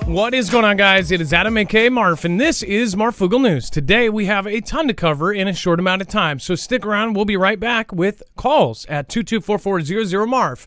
What is going on, guys? It is Adam, aka Marf, and this is Marfoogle News. Today we have a ton to cover in a short amount of time, so stick around. We'll be right back with calls at 224-400-MARF.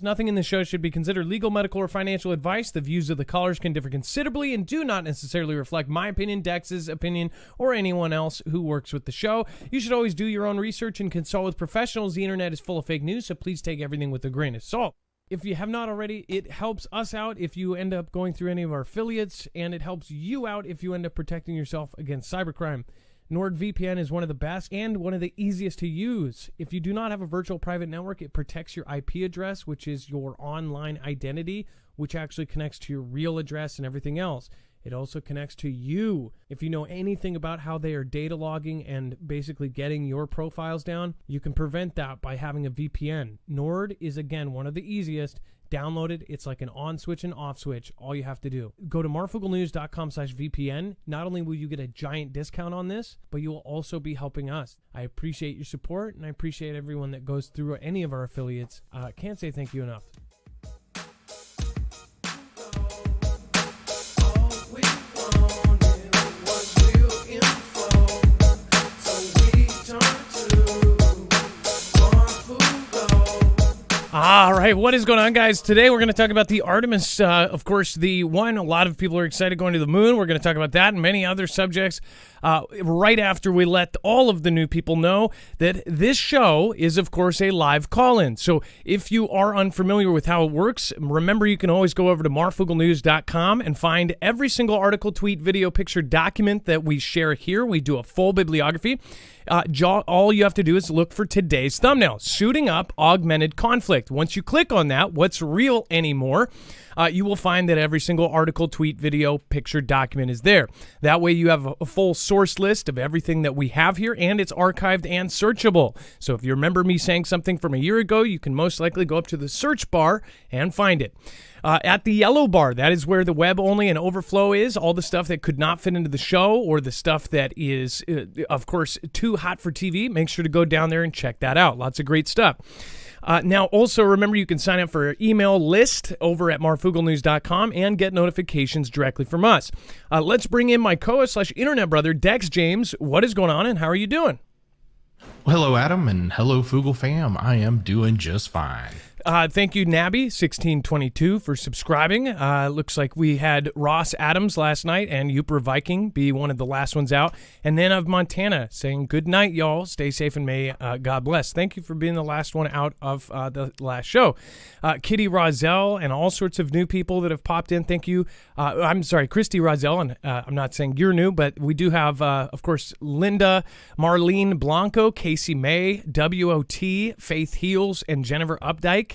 Nothing in the show should be considered legal, medical, or financial advice. The views of the callers can differ considerably and do not necessarily reflect my opinion, Dex's opinion, or anyone else who works with the show. You should always do your own research and consult with professionals. The internet is full of fake news, so please take everything with a grain of salt. If you have not already, it helps us out if you end up going through any of our affiliates, and it helps you out if you end up protecting yourself against cybercrime. NordVPN is one of the best and one of the easiest to use. If you do not have a virtual private network, it protects your IP address, which is your online identity, which actually connects to your real address and everything else. It also connects to you. If you know anything about how they are data logging and basically getting your profiles down, you can prevent that by having a VPN. Nord is, again, one of the easiest. Download it. It's like an on switch and off switch. All you have to do. Go to MoreFugalNews.com/VPN. Not only will you get a giant discount on this, but you will also be helping us. I appreciate your support, and I appreciate everyone that goes through any of our affiliates. Can't say thank you enough. All right, what is going on, guys? Today we're going to talk about the Artemis, of course, the one a lot of people are excited going to the moon. We're going to talk about that and many other subjects right after we let all of the new people know that this show is, of course, a live call-in. So if you are unfamiliar with how it works, remember you can always go over to MoreFugalNews.com and find every single article, tweet, video, picture, document that we share here. We do a full bibliography. All you have to do is look for today's thumbnail, Suiting Up Augmented Conflict. Once you click on that, what's real anymore, you will find that every single article, tweet, video, picture, document is there. That way you have a full source list of everything that we have here, and it's archived and searchable. So if you remember me saying something from a year ago, you can most likely go up to the search bar and find it. At the yellow bar, that is where the web only and overflow is, all the stuff that could not fit into the show or the stuff that is, of course, too hot for TV. Make sure to go down there and check that out. Lots of great stuff. Now, also, remember, you can sign up for our email list over at MoreFugalNews.com and get notifications directly from us. Let's bring in my co-host/internet brother, Dex James. What is going on, and how are you doing? Well, hello, Adam, and hello, Fugal fam. I am doing just fine. Thank you, Nabby1622, for subscribing. Looks like we had Ross Adams last night and Uper Viking be one of the last ones out. And then of Montana saying, good night, y'all. Stay safe and may God bless. Thank you for being the last one out of the last show. Kitty Rozelle and all sorts of new people that have popped in. Thank you. I'm sorry, Christy Rozelle, and I'm not saying you're new, but we do have, of course, Linda, Marlene Blanco, Casey May, WOT, Faith Heals, and Jennifer Updike.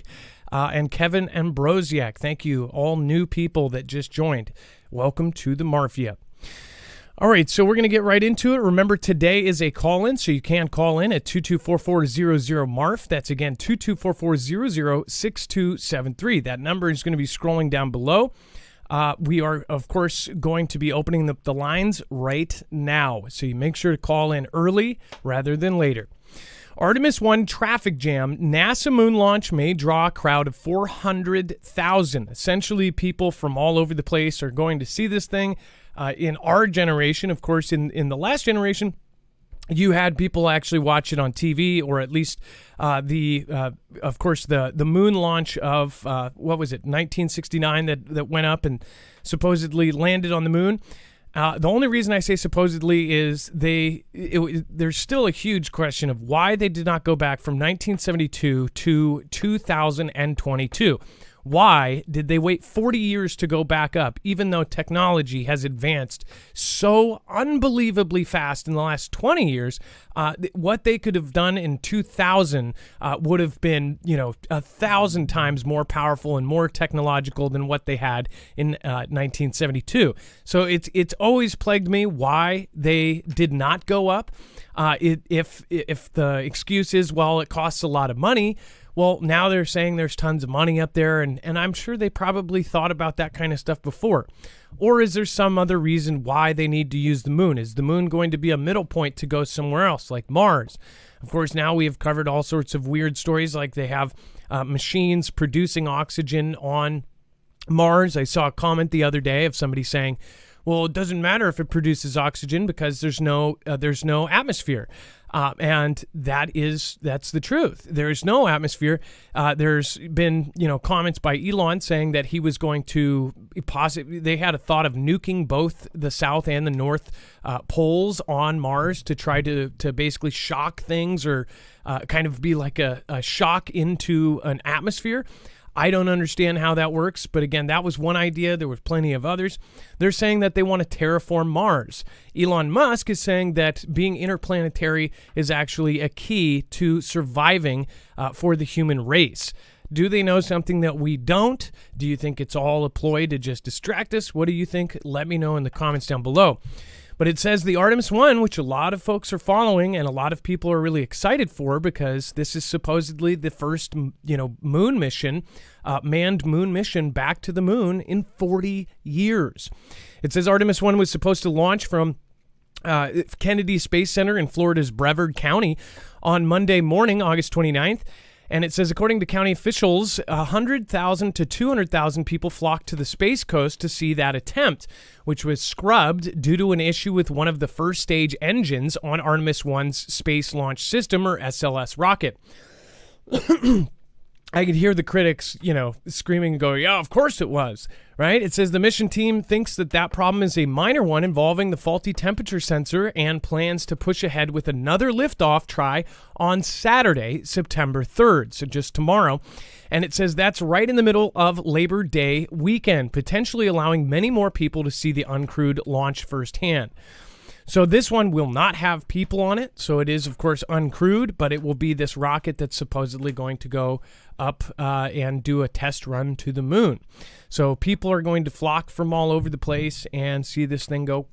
And Kevin Ambrosiak. Thank you, all new people that just joined. Welcome to the Marfia. All right, so we're going to get right into it. Remember, today is a call-in, so you can call in at 224-400-MARF. That's, again, 224-400-6273. That number is going to be scrolling down below. We are, of course, going to be opening the lines right now, so you make sure to call in early rather than later. Artemis I traffic jam. NASA moon launch may draw a crowd of 400,000. Essentially, people from all over the place are going to see this thing. In our generation, of course, in the last generation, you had people actually watch it on TV, or at least of course, the moon launch of, 1969 that went up and supposedly landed on the moon. The only reason I say supposedly is there's still a huge question of why they did not go back from 1972 to 2022. Why did they wait 40 years to go back up, even though technology has advanced so unbelievably fast in the last 20 years? What they could have done in 2000 would have been, 1,000 times more powerful and more technological than what they had in 1972. So it's always plagued me why they did not go up. If the excuse is, well, it costs a lot of money. Well, now they're saying there's tons of money up there, and I'm sure they probably thought about that kind of stuff before. Or is there some other reason why they need to use the moon? Is the moon going to be a middle point to go somewhere else, like Mars? Of course, now we have covered all sorts of weird stories, like they have machines producing oxygen on Mars. I saw a comment the other day of somebody saying, well, it doesn't matter if it produces oxygen because there's no atmosphere. And that's the truth. There's no atmosphere. There's been, comments by Elon saying that he was going to they had a thought of nuking both the south and the north poles on Mars to try to basically shock things or kind of be like a shock into an atmosphere. I don't understand how that works, but again, that was one idea. There was plenty of others. They're saying that they want to terraform Mars. Elon Musk is saying that being interplanetary is actually a key to surviving for the human race. Do they know something that we don't? Do you think it's all a ploy to just distract us? What do you think? Let me know in the comments down below. But it says the Artemis I, which a lot of folks are following and a lot of people are really excited for because this is supposedly the first, moon mission, manned moon mission back to the moon in 40 years. It says Artemis I was supposed to launch from Kennedy Space Center in Florida's Brevard County on Monday morning, August 29th. And it says, according to county officials, 100,000 to 200,000 people flocked to the Space Coast to see that attempt, which was scrubbed due to an issue with one of the first stage engines on Artemis I's Space Launch System, or SLS rocket. I could hear the critics, screaming and going, yeah, of course it was, right? It says the mission team thinks that problem is a minor one involving the faulty temperature sensor and plans to push ahead with another liftoff try on Saturday, September 3rd, so just tomorrow. And it says that's right in the middle of Labor Day weekend, potentially allowing many more people to see the uncrewed launch firsthand. So this one will not have people on it. So it is, of course, uncrewed, but it will be this rocket that's supposedly going to go up and do a test run to the moon. So people are going to flock from all over the place and see this thing go.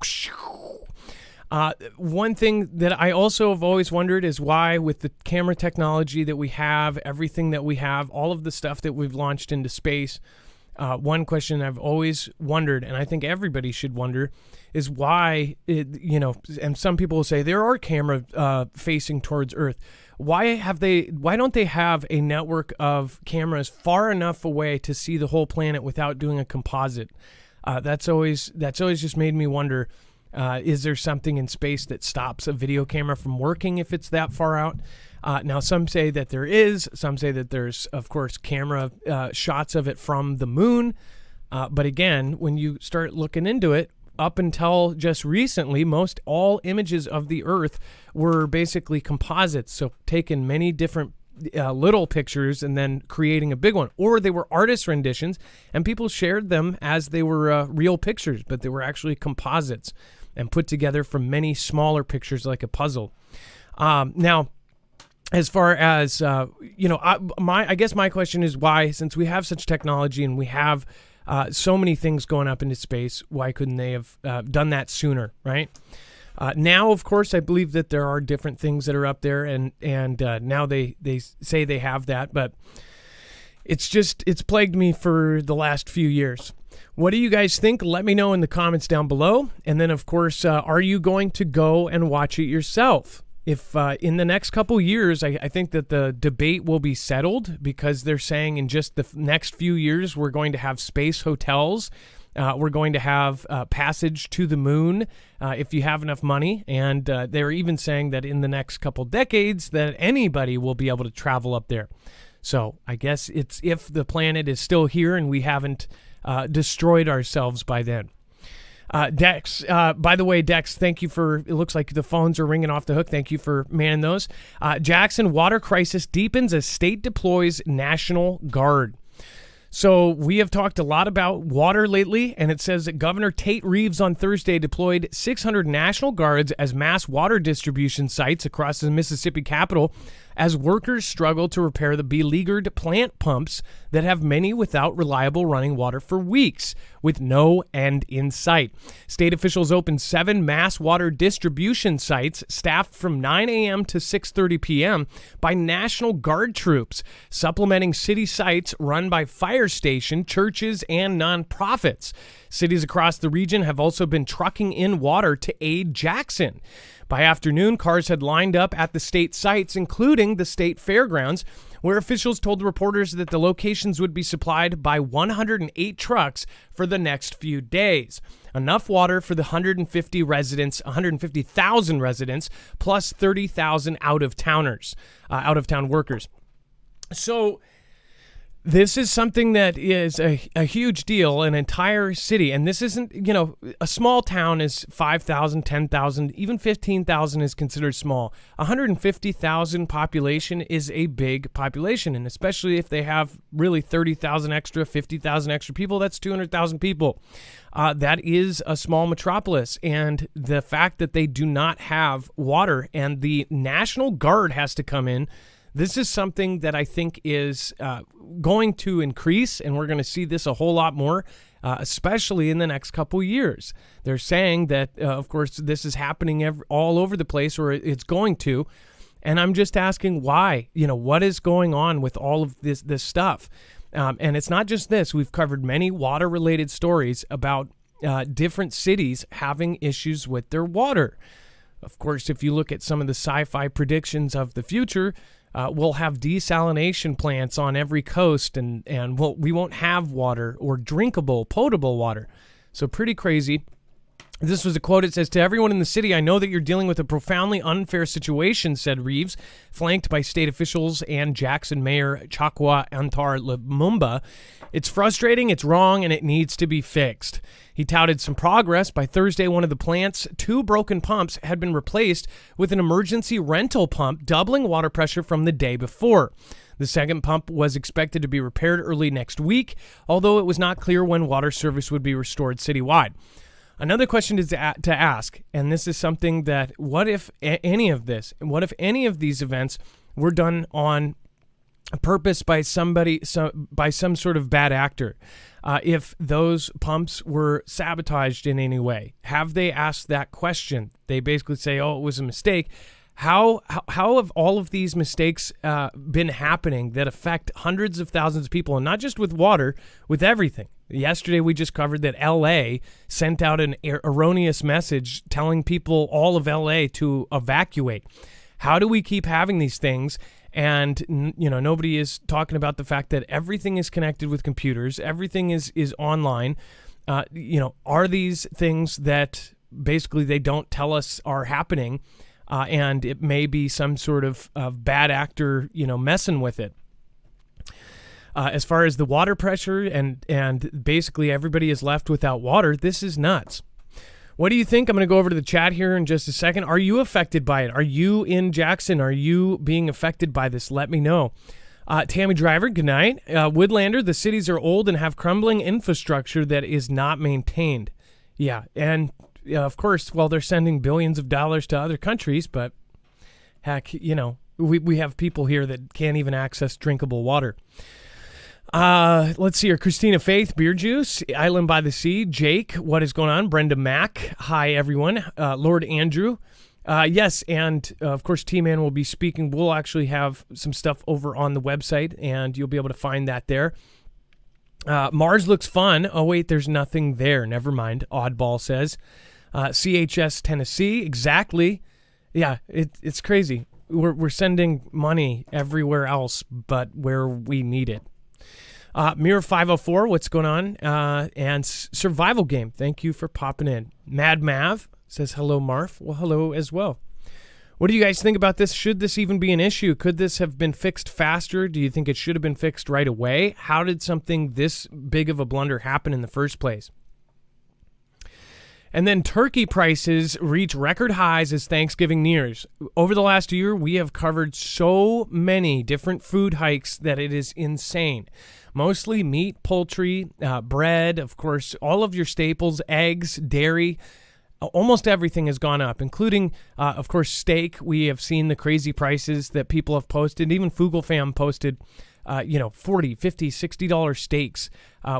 One thing that I also have always wondered is why, with the camera technology that we have, everything that we have, all of the stuff that we've launched into space, one question I've always wondered, and I think everybody should wonder, is why, and some people will say there are cameras facing towards Earth. Why don't they have a network of cameras far enough away to see the whole planet without doing a composite? That's always just made me wonder, is there something in space that stops a video camera from working if it's that far out? Now, some say that there is. Some say that there's, of course, camera shots of it from the moon. But again, when you start looking into it, up until just recently, most all images of the Earth were basically composites. So taking many different little pictures and then creating a big one. Or they were artist renditions, and people shared them as they were real pictures, but they were actually composites and put together from many smaller pictures like a puzzle. Now, as far as, I guess my question is why, since we have such technology and we have so many things going up into space, why couldn't they have done that sooner, right? Now, of course, I believe that there are different things that are up there, and now they say they have that, but it's plagued me for the last few years. What do you guys think? Let me know in the comments down below. And then, of course, are you going to go and watch it yourself? If in the next couple years, I think that the debate will be settled, because they're saying in just the next few years, we're going to have space hotels. We're going to have passage to the moon if you have enough money. And they're even saying that in the next couple decades that anybody will be able to travel up there. So I guess it's if the planet is still here and we haven't destroyed ourselves by then. Dex, by the way, Dex, thank you for, it looks like the phones are ringing off the hook. Thank you for manning those. Jackson, water crisis deepens as state deploys National Guard. So we have talked a lot about water lately, and it says that Governor Tate Reeves on Thursday deployed 600 National Guards as mass water distribution sites across the Mississippi capital as workers struggle to repair the beleaguered plant pumps that have many without reliable running water for weeks, with no end in sight. State officials opened 7 mass water distribution sites staffed from 9 a.m. to 6:30 p.m. by National Guard troops, supplementing city sites run by fire station, churches, and nonprofits. Cities across the region have also been trucking in water to aid Jackson. By afternoon, cars had lined up at the state sites, including the state fairgrounds, where officials told reporters that the locations would be supplied by 108 trucks for the next few days. Enough water for the 150,000 residents, plus 30,000 out-of-town workers. So this is something that is a huge deal, an entire city. And this isn't, a small town is 5,000, 10,000, even 15,000 is considered small. 150,000 population is a big population. And especially if they have really 30,000 extra, 50,000 extra people, that's 200,000 people. That is a small metropolis. And the fact that they do not have water and the National Guard has to come in, this is something that I think is going to increase, and we're going to see this a whole lot more, especially in the next couple years. They're saying that, of course, this is happening all over the place, or it's going to, and I'm just asking why. What is going on with all of this stuff? And it's not just this. We've covered many water-related stories about different cities having issues with their water. Of course, if you look at some of the sci-fi predictions of the future, we'll have desalination plants on every coast, and we won't have water or drinkable, potable water. So pretty crazy. This was a quote. It says, "To everyone in the city, I know that you're dealing with a profoundly unfair situation," said Reeves, flanked by state officials and Jackson Mayor Chakwa Antar Lumumba. "It's frustrating, it's wrong, and it needs to be fixed." He touted some progress. By Thursday, one of the plant's 2 broken pumps had been replaced with an emergency rental pump, doubling water pressure from the day before. The second pump was expected to be repaired early next week, although it was not clear when water service would be restored citywide. Another question is to ask, and this is something that, what if any of these events were done on purpose by by some sort of bad actor? If those pumps were sabotaged in any way, have they asked that question? They basically say, "Oh, it was a mistake." How have all of these mistakes been happening that affect hundreds of thousands of people, and not just with water, with everything? Yesterday, we just covered that L.A. sent out an erroneous message telling people, all of L.A., to evacuate. How do we keep having these things? And, nobody is talking about the fact that everything is connected with computers. Everything is online. Are these things that basically they don't tell us are happening? And it may be some sort of bad actor, messing with it. As far as the water pressure and basically everybody is left without water, this is nuts. What do you think? I'm going to go over to the chat here in just a second. Are you affected by it? Are you in Jackson? Are you being affected by this? Let me know. Tammy Driver, good night. Woodlander, the cities are old and have crumbling infrastructure that is not maintained. Yeah, and of course, they're sending billions of dollars to other countries, but heck, we have people here that can't even access drinkable water. Let's see here. Christina Faith, Beer Juice, Island by the Sea, Jake, what is going on? Brenda Mack, hi everyone. Lord Andrew, yes, and of course T-Man will be speaking. We'll actually have some stuff over on the website, and you'll be able to find that there. Mars looks fun. Oh wait, there's nothing there. Never mind. Oddball says. CHS Tennessee, exactly. Yeah, it's crazy. We're sending money everywhere else but where we need it. Mirror 504, what's going on? And Survival Game, thank you for popping in. Mad Mav says, hello, Marf. Well, hello as well. What do you guys think about this? Should this even be an issue? Could this have been fixed faster? Do you think it should have been fixed right away? How did something this big of a blunder happen in the first place? And then turkey prices reach record highs as Thanksgiving nears. Over the last year, we have covered so many different food hikes that it is insane. Mostly meat, poultry, bread, of course, all of your staples, eggs, dairy. Almost everything has gone up, including, of course, steak. We have seen the crazy prices that people have posted. Even Fugal Fam posted, $40, $50, $60 steaks,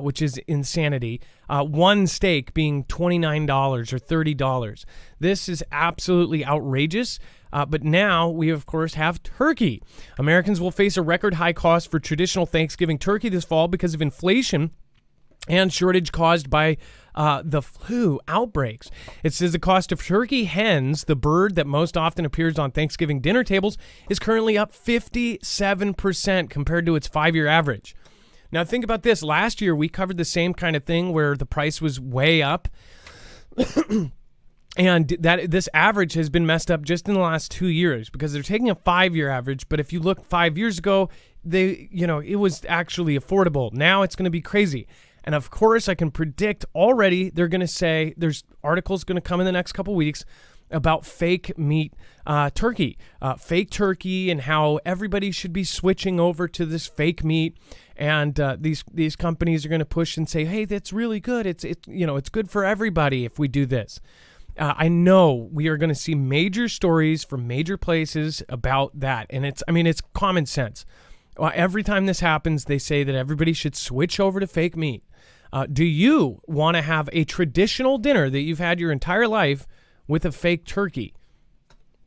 which is insanity. One steak being $29 or $30. This is absolutely outrageous. But now we, of course, have turkey. Americans will face a record high cost for traditional Thanksgiving turkey this fall because of inflation and shortage caused by the flu outbreaks. It says the cost of turkey hens, the bird that most often appears on Thanksgiving dinner tables, is currently up 57% compared to its 5-year average. Now think about this. Last year, we covered the same kind of thing where the price was way up. And this average has been messed up just in the last 2 years because they're taking a 5-year average. But if you look 5 years ago, it was actually affordable. Now it's going to be crazy. And of course, I can predict already they're going to say there's articles going to come in the next couple weeks about fake meat turkey, fake turkey, and how everybody should be switching over to this fake meat. And these companies are going to push and say, hey, that's really good. It's good for everybody if we do this. I know we are going to see major stories from major places about that. And it's common sense. Every time this happens, they say that everybody should switch over to fake meat. Do you want to have a traditional dinner that you've had your entire life with a fake turkey?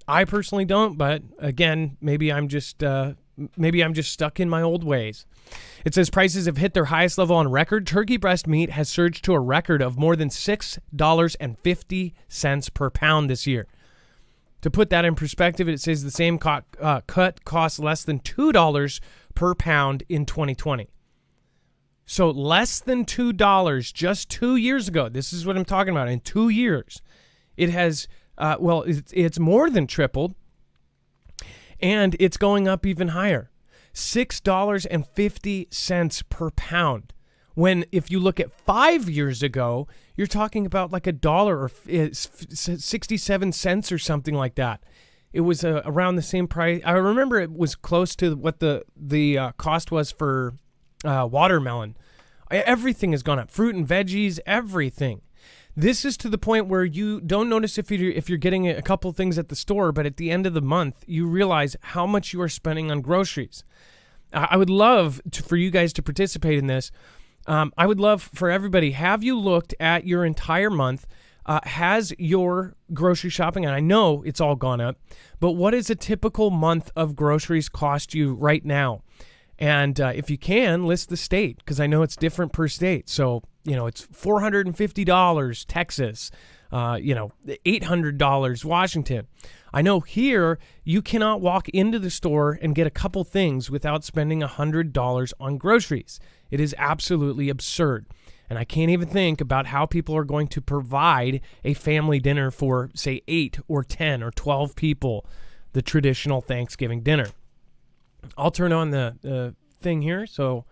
I personally don't, but again, maybe I'm just stuck in my old ways. It says prices have hit their highest level on record. Turkey breast meat has surged to a record of more than $6.50 per pound this year. To put that in perspective, it says the same cut costs less than $2 per pound in 2020. So less than $2 just 2 years ago. This is what I'm talking about. In 2 years, it has, it's more than tripled, and it's going up even higher. $6.50 per pound. When if you look at 5 years ago, you're talking about like $1 or 67 cents or something like that. It was around the same price. I remember it was close to what the cost was for watermelon. Everything has gone up. Fruit and veggies, everything. This is to the point where you don't notice if you're getting a couple things at the store, but at the end of the month, you realize how much you are spending on groceries. I would love for you guys to participate in this. I would love for everybody, have you looked at your entire month? Has your grocery shopping, and I know it's all gone up, but what is a typical month of groceries cost you right now? And if you can, list the state, because I know it's different per state. So, it's $450 Texas, $800 Washington. I know here you cannot walk into the store and get a couple things without spending $100 on groceries. It is absolutely absurd. And I can't even think about how people are going to provide a family dinner for, say, 8 or 10 or 12 people, the traditional Thanksgiving dinner. I'll turn on the thing here, so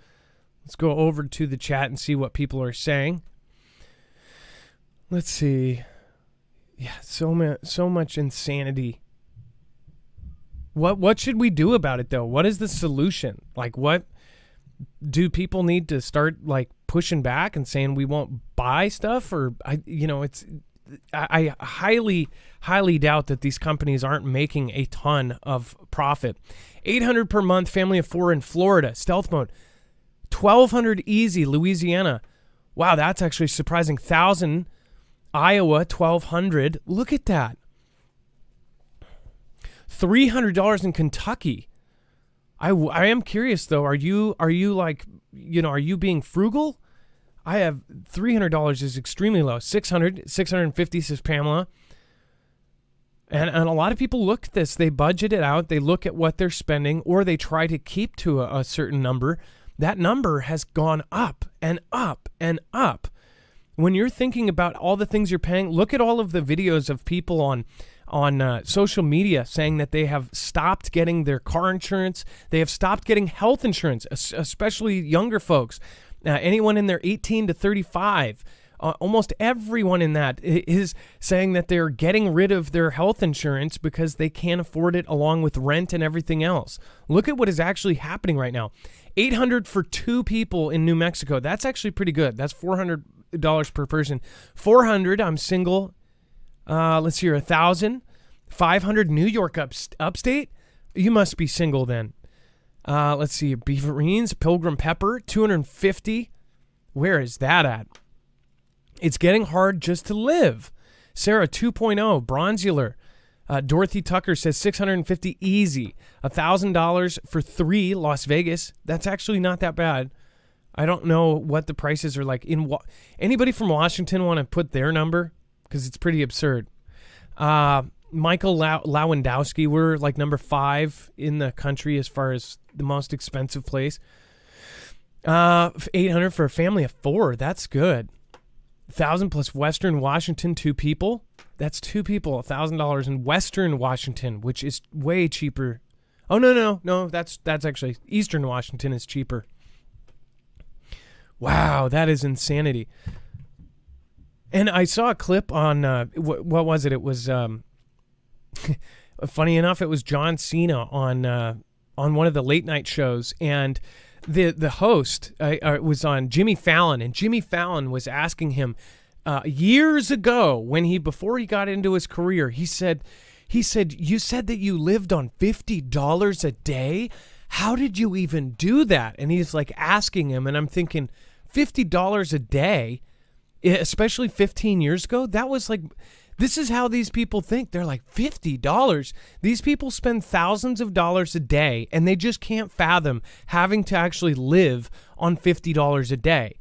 let's go over to the chat and see what people are saying. Let's see. Yeah, so much insanity. What should we do about it, though? What is the solution? Like, what do people need to start, like, pushing back and saying we won't buy stuff? Or, I highly doubt that these companies aren't making a ton of profit. $800 per month, family of 4 in Florida, stealth mode. $1,200 easy, Louisiana. Wow, that's actually surprising. $1,000, Iowa, $1,200. Look at that. $300 in Kentucky. I am curious though. Are you like, are you being frugal? I have $300 is extremely low. $650 says Pamela. And a lot of people look at this. They budget it out. They look at what they're spending, or they try to keep to a certain number. That number has gone up and up and up. When you're thinking about all the things you're paying, look at all of the videos of people on social media saying that they have stopped getting their car insurance. They have stopped getting health insurance, especially younger folks. Anyone in their 18 to 35, almost everyone in that is saying that they're getting rid of their health insurance because they can't afford it along with rent and everything else. Look at what is actually happening right now. $800 for 2 people in New Mexico. That's actually pretty good. That's $400 per person. $400, I'm single. Let's see here, 1,500 New York upstate. You must be single then. Let's see, Beaverines, Pilgrim Pepper, 250. Where is that at? It's getting hard just to live. Sarah 2.0, Bronzular. Dorothy Tucker says 650 easy. $1,000 for 3, Las Vegas. That's actually not that bad. I don't know what the prices are like. Anybody from Washington want to put their number? Because it's pretty absurd. Michael Lewandowski, we're like number 5 in the country as far as the most expensive place. 800 for a family of 4. That's good. 1,000 plus Western Washington, 2 people. That's 2 people. $1,000 in Western Washington, which is way cheaper. Oh no. That's actually Eastern Washington is cheaper. Wow, that is insanity. And I saw a clip on what was it? It was funny enough, it was John Cena on one of the late night shows, and the host was on Jimmy Fallon, and Jimmy Fallon was asking him years ago before he got into his career. He said, you said that you lived on $50 a day. How did you even do that? And he's like asking him, and I'm thinking, $50 a day, especially 15 years ago, that was like, this is how these people think. They're like, $50? These people spend thousands of dollars a day, and they just can't fathom having to actually live on $50 a day.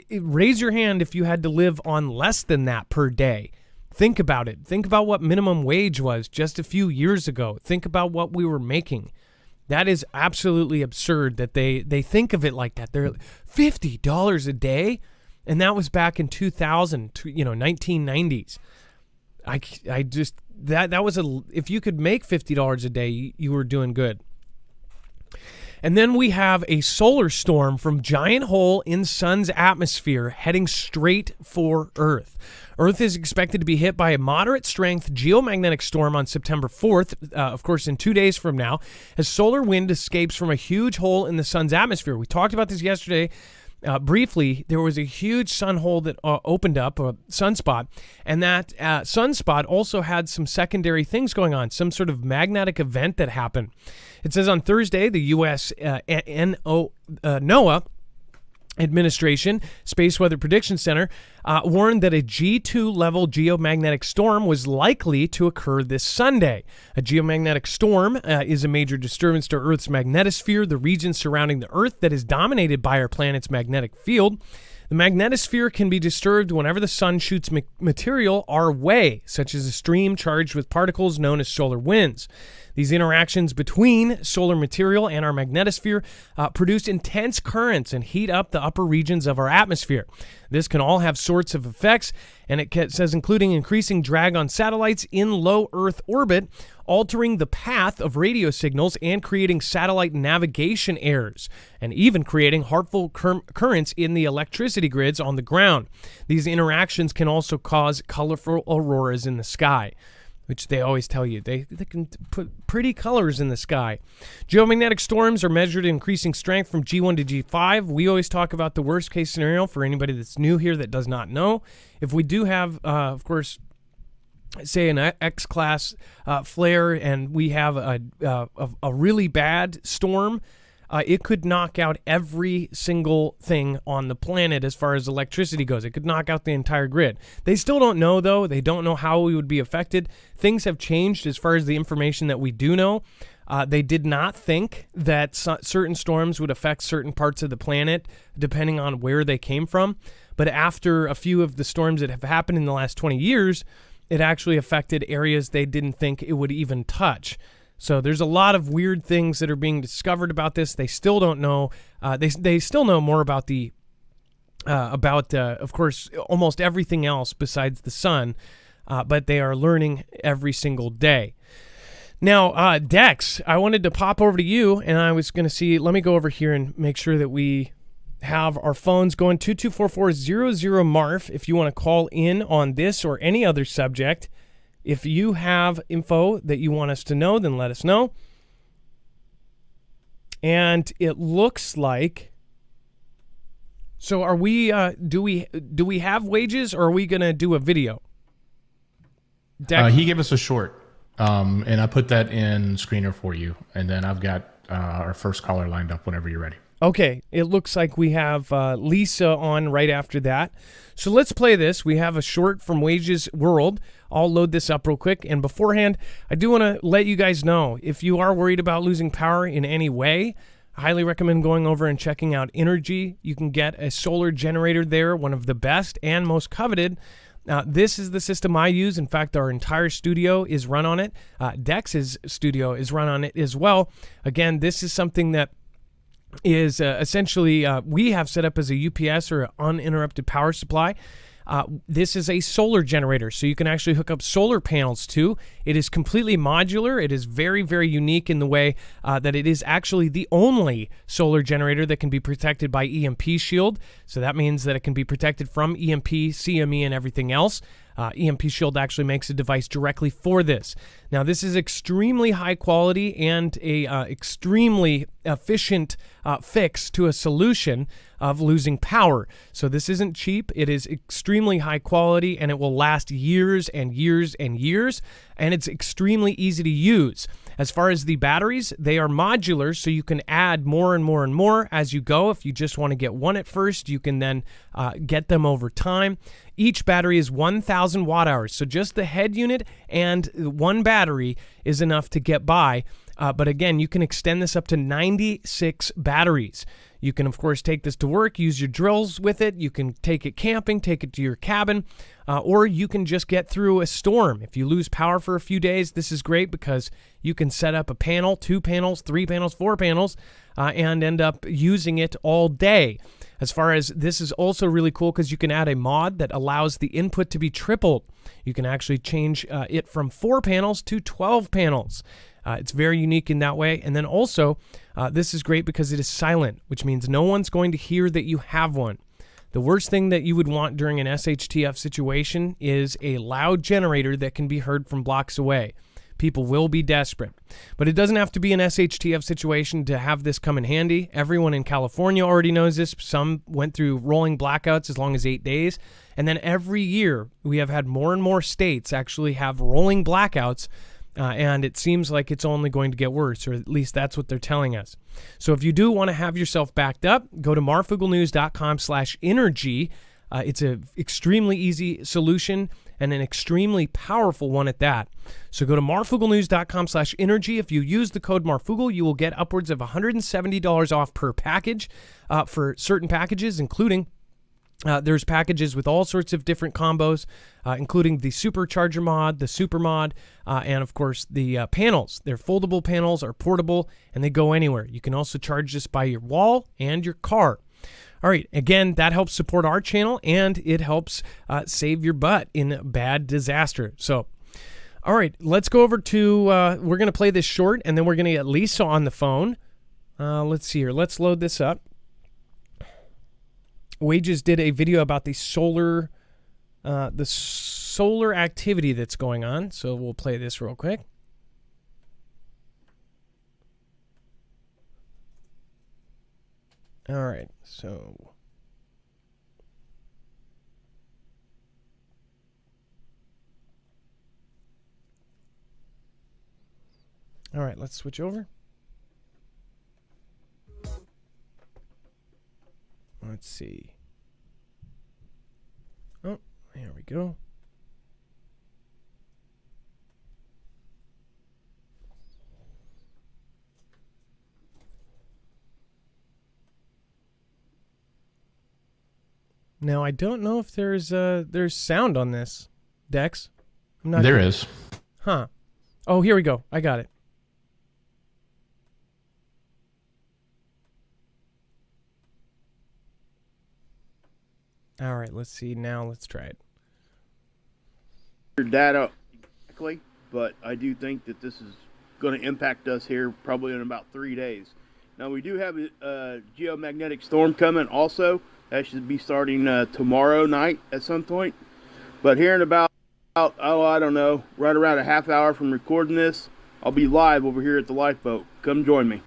Raise your hand if you had to live on less than that per day. Think about it. Think about what minimum wage was just a few years ago. Think about what we were making. That is absolutely absurd that they think of it like that. They're $50 a day, and that was back in 2000, 1990s. I just that was if you could make $50 a day, you were doing good. And then we have a solar storm from giant hole in sun's atmosphere heading straight for Earth. Earth is expected to be hit by a moderate strength geomagnetic storm on September 4th, of course, in 2 days from now, as solar wind escapes from a huge hole in the sun's atmosphere. We talked about this yesterday. Briefly, there was a huge sun hole that opened up, a sunspot, and that sunspot also had some secondary things going on, some sort of magnetic event that happened. It says on Thursday, the U.S. NOAA administration, Space Weather Prediction Center, warned that a G2 level geomagnetic storm was likely to occur this Sunday. A geomagnetic storm is a major disturbance to Earth's magnetosphere, the region surrounding the Earth that is dominated by our planet's magnetic field. The magnetosphere can be disturbed whenever the sun shoots material our way, such as a stream charged with particles known as solar winds. These interactions between solar material and our magnetosphere produce intense currents and heat up the upper regions of our atmosphere. This can all have sorts of effects, and it says including increasing drag on satellites in low Earth orbit, altering the path of radio signals and creating satellite navigation errors, and even creating harmful currents in the electricity grids on the ground. These interactions can also cause colorful auroras in the sky, which they always tell you. They can put pretty colors in the sky. Geomagnetic storms are measured in increasing strength from G1 to G5. We always talk about the worst case scenario for anybody that's new here that does not know. If we do have, of course, say an X-class flare and we have a really bad storm, it could knock out every single thing on the planet as far as electricity goes. It could knock out the entire grid. They still don't know, though. They don't know how we would be affected. Things have changed as far as the information that we do know. They did not think that certain storms would affect certain parts of the planet depending on where they came from. But after a few of the storms that have happened in the last 20 years, it actually affected areas they didn't think it would even touch. So there's a lot of weird things that are being discovered about this. They still don't know. They still know more about of course, almost everything else besides the sun, but they are learning every single day. Now, Dex, I wanted to pop over to you, and I was going to see. Let me go over here and make sure that we have our phones going. 224-400-MARF if you want to call in on this or any other subject. If you have info that you want us to know, then let us know. And it looks like, so are we, do we have wages, or are we going to do a video? He gave us a short, and I put that in screener for you. And then I've got our first caller lined up whenever you're ready. Okay, it looks like we have Lisa on right after that. So let's play this. We have a short from Wages World. I'll load this up real quick. And beforehand, I do want to let you guys know, if you are worried about losing power in any way, I highly recommend going over and checking out Energy. You can get a solar generator there, one of the best and most coveted. This is the system I use. In fact, our entire studio is run on it. Dex's studio is run on it as well. Again, this is something that is essentially we have set up as a UPS or an uninterrupted power supply. This is a solar generator, so you can actually hook up solar panels too. It is completely modular. It is very, very unique in the way that it is actually the only solar generator that can be protected by EMP shield. So that means that it can be protected from EMP, CME, and everything else. EMP Shield actually makes a device directly for this. Now, this is extremely high quality and a extremely efficient fix to a solution of losing power. So this isn't cheap. It is extremely high quality, and it will last years and years and years, and it's extremely easy to use. As far as the batteries, they are modular, so you can add more and more and more as you go. If you just want to get one at first, you can then get them over time. Each battery is 1,000 watt hours, so just the head unit and one battery is enough to get by. But again, you can extend this up to 96 batteries. You can, of course, take this to work, use your drills with it. You can take it camping, take it to your cabin, or you can just get through a storm. If you lose power for a few days, this is great because you can set up a panel, 2 panels, 3 panels, 4 panels, and end up using it all day. As far as this is also really cool because you can add a mod that allows the input to be tripled. You can actually change it from 4 panels to 12 panels. It's very unique in that way. And then also, this is great because it is silent, which means no one's going to hear that you have one. The worst thing that you would want during an SHTF situation is a loud generator that can be heard from blocks away. People will be desperate. But it doesn't have to be an SHTF situation to have this come in handy. Everyone in California already knows this. Some went through rolling blackouts as long as 8 days. And then every year, we have had more and more states actually have rolling blackouts. And it seems like it's only going to get worse, or at least that's what they're telling us. So if you do want to have yourself backed up, go to marfoogalnews.com/energy. It's an extremely easy solution and an extremely powerful one at that. So go to marfoogalnews.com/energy. If you use the code Marfoogle, you will get upwards of $170 off per package for certain packages, including there's packages with all sorts of different combos, including the supercharger mod, the super mod, and of course the panels. They're foldable panels, are portable, and they go anywhere. You can also charge this by your wall and your car. All right, again, that helps support our channel, and it helps save your butt in bad disaster. So, all right, let's go over to, we're going to play this short, and then we're going to get Lisa on the phone. Let's see here. Let's load this up. Wages did a video about the solar activity that's going on, so we'll play this real quick. All right, so all right, let's switch over. Let's see. Oh, there we go. Now, I don't know if there's sound on this, Dex. There is. Huh. Oh, here we go. I got it. All right, let's see. Now let's try it. Your data, but I do think that this is going to impact us here probably in about 3 days. Now, we do have a geomagnetic storm coming also. That should be starting tomorrow night at some point. But here in about, I don't know, right around a half hour from recording this, I'll be live over here at the lifeboat. Come join me.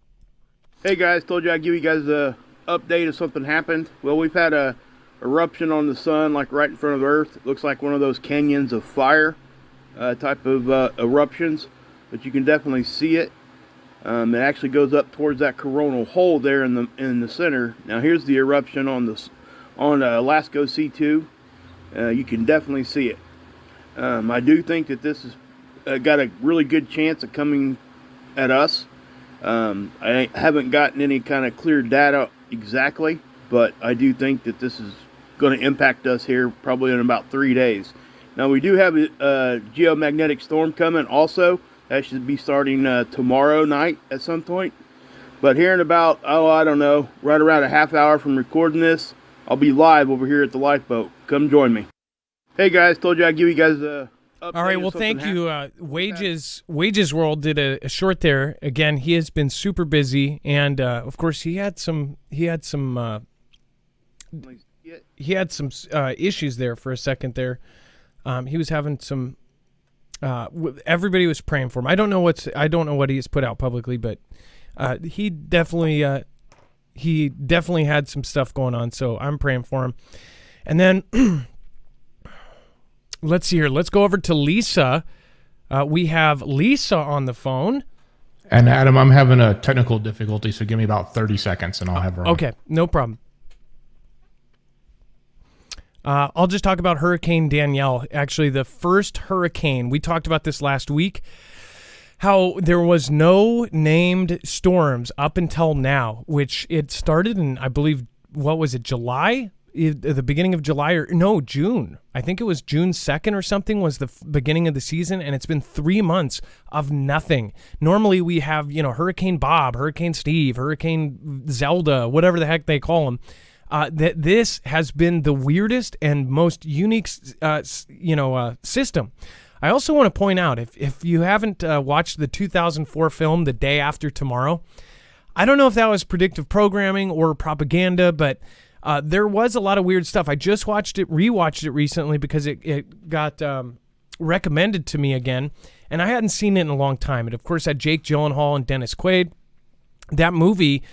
Hey guys, told you I'd give you guys a update if something happened. Well, we've had a eruption on the sun, like right in front of the Earth. It looks like one of those canyons of fire. type of eruptions, but you can definitely see it. It actually goes up towards that coronal hole there in the center. Now here's the eruption on LASCO C2. You can definitely see it. I do think that this has got a really good chance of coming at us. I haven't gotten any kind of clear data exactly, but I do think that this is going to impact us here probably in about 3 days. Now we do have a geomagnetic storm coming also. That should be starting tomorrow night at some point. But here in about, I don't know, right around a half hour from recording this, I'll be live over here at the lifeboat. Come join me. Hey guys, told you I'd give you guys a update. All right, well, thank you. Wages World did a short there. Again, he has been super busy, and of course he had some issues there for a second there. He was having some. Everybody was praying for him. I don't know what he's put out publicly, but he definitely had some stuff going on. So I'm praying for him. And then let's see here. Let's go over to Lisa. We have Lisa on the phone. And Adam, I'm having a technical difficulty, so give me about 30 seconds and I'll have her on. Okay, no problem. I'll just talk about Hurricane Danielle. Actually, the first hurricane, we talked about this last week, how there was no named storms up until now, which it started in, I believe, what was it, July? The beginning of July, or no, June. I think it was June 2nd or something was the beginning of the season, and it's been 3 months of nothing. Normally we have, Hurricane Bob, Hurricane Steve, Hurricane Zelda, whatever the heck they call them. This has been the weirdest and most unique, system. I also want to point out, if you haven't watched the 2004 film, The Day After Tomorrow, I don't know if that was predictive programming or propaganda, but there was a lot of weird stuff. I just rewatched it recently because it got recommended to me again, and I hadn't seen it in a long time. It, of course, had Jake Gyllenhaal and Dennis Quaid. That movie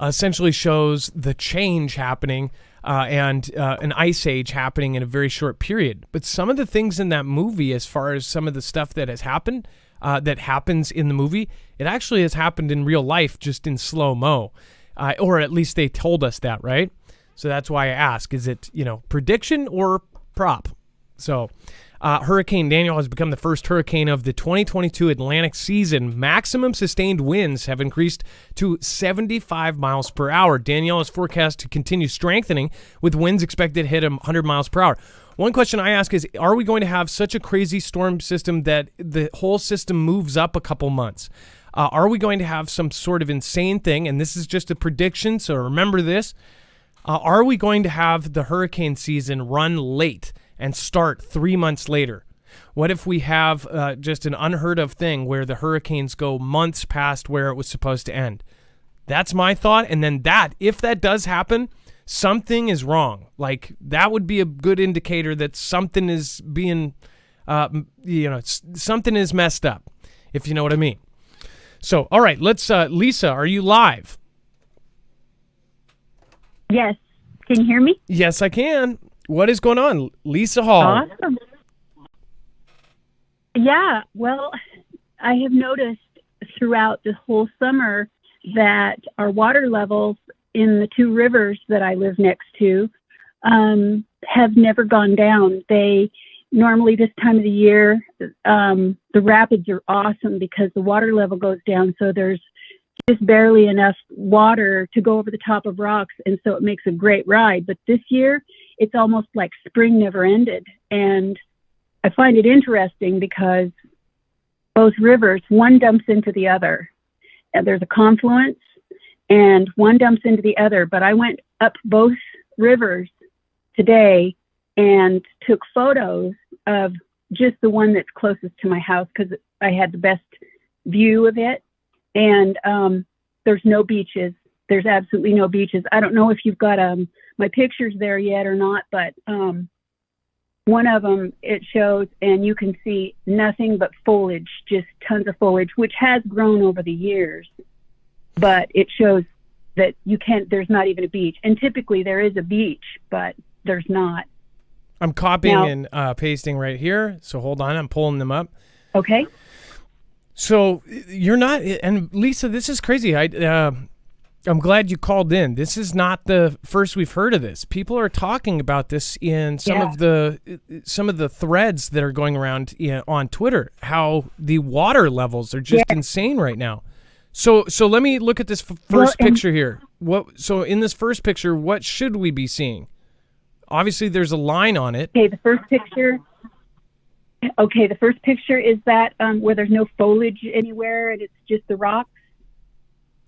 essentially shows the change happening and an ice age happening in a very short period. But some of the things in that movie, as far as some of the stuff that has happened, that happens in the movie, it actually has happened in real life, just in slow-mo. Or at least they told us that, right? So that's why I ask, is it, prediction or prop? So Hurricane Danielle has become the first hurricane of the 2022 Atlantic season. Maximum sustained winds have increased to 75 miles per hour. Danielle is forecast to continue strengthening, with winds expected to hit 100 miles per hour. One question I ask is, are we going to have such a crazy storm system that the whole system moves up a couple months? Are we going to have some sort of insane thing? And this is just a prediction, so remember this. Are we going to have the hurricane season run late and start 3 months later? What if we have just an unheard of thing where the hurricanes go months past where it was supposed to end? That's my thought. And then if that does happen, something is wrong. Like, that would be a good indicator that something is being, something is messed up, if you know what I mean. So, all right, let's, Lisa, are you live? Yes. Can you hear me? Yes, I can. What is going on? Lisa Hall. Awesome. Yeah, well, I have noticed throughout this whole summer that our water levels in the two rivers that I live next to have never gone down. They normally, this time of the year, the rapids are awesome because the water level goes down, so there's just barely enough water to go over the top of rocks, and so it makes a great ride. But this year, it's almost like spring never ended. And I find it interesting because both rivers, one dumps into the other. And there's a confluence, and one dumps into the other. But I went up both rivers today and took photos of just the one that's closest to my house because I had the best view of it. And there's no beaches. There's absolutely no beaches. I don't know if you've got my pictures there yet or not, but one of them it shows, and you can see nothing but foliage, just tons of foliage, which has grown over the years. But it shows that there's not even a beach. And typically there is a beach, but there's not. I'm copying Now- and pasting right here. So hold on, I'm pulling them up. Okay. So you're not, and Lisa, this is crazy. I'm glad you called in. This is not the first we've heard of this. People are talking about this in some of the threads that are going around on Twitter. How the water levels are just insane right now. So let me look at this first picture here. So in this first picture, what should we be seeing? Obviously, there's a line on it. Okay, the first picture. Okay, the first picture is that where there's no foliage anywhere and it's just the rocks.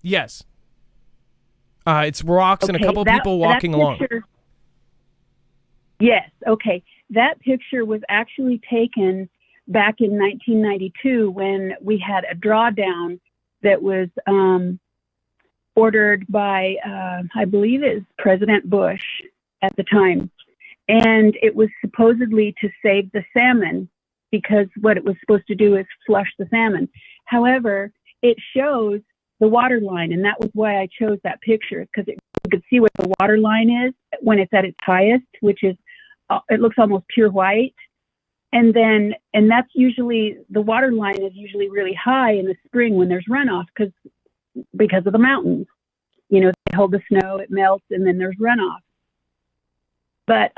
Yes. It's rocks and a couple people walking along. Yes. Okay. That picture was actually taken back in 1992 when we had a drawdown that was ordered by, I believe it was President Bush at the time. And it was supposedly to save the salmon because what it was supposed to do is flush the salmon. However, it shows the water line, and that was why I chose that picture, because you could see what the water line is when it's at its highest, which is, it looks almost pure white. And that's usually, the water line is usually really high in the spring when there's runoff because of the mountains. You know, they hold the snow, it melts, and then there's runoff. But,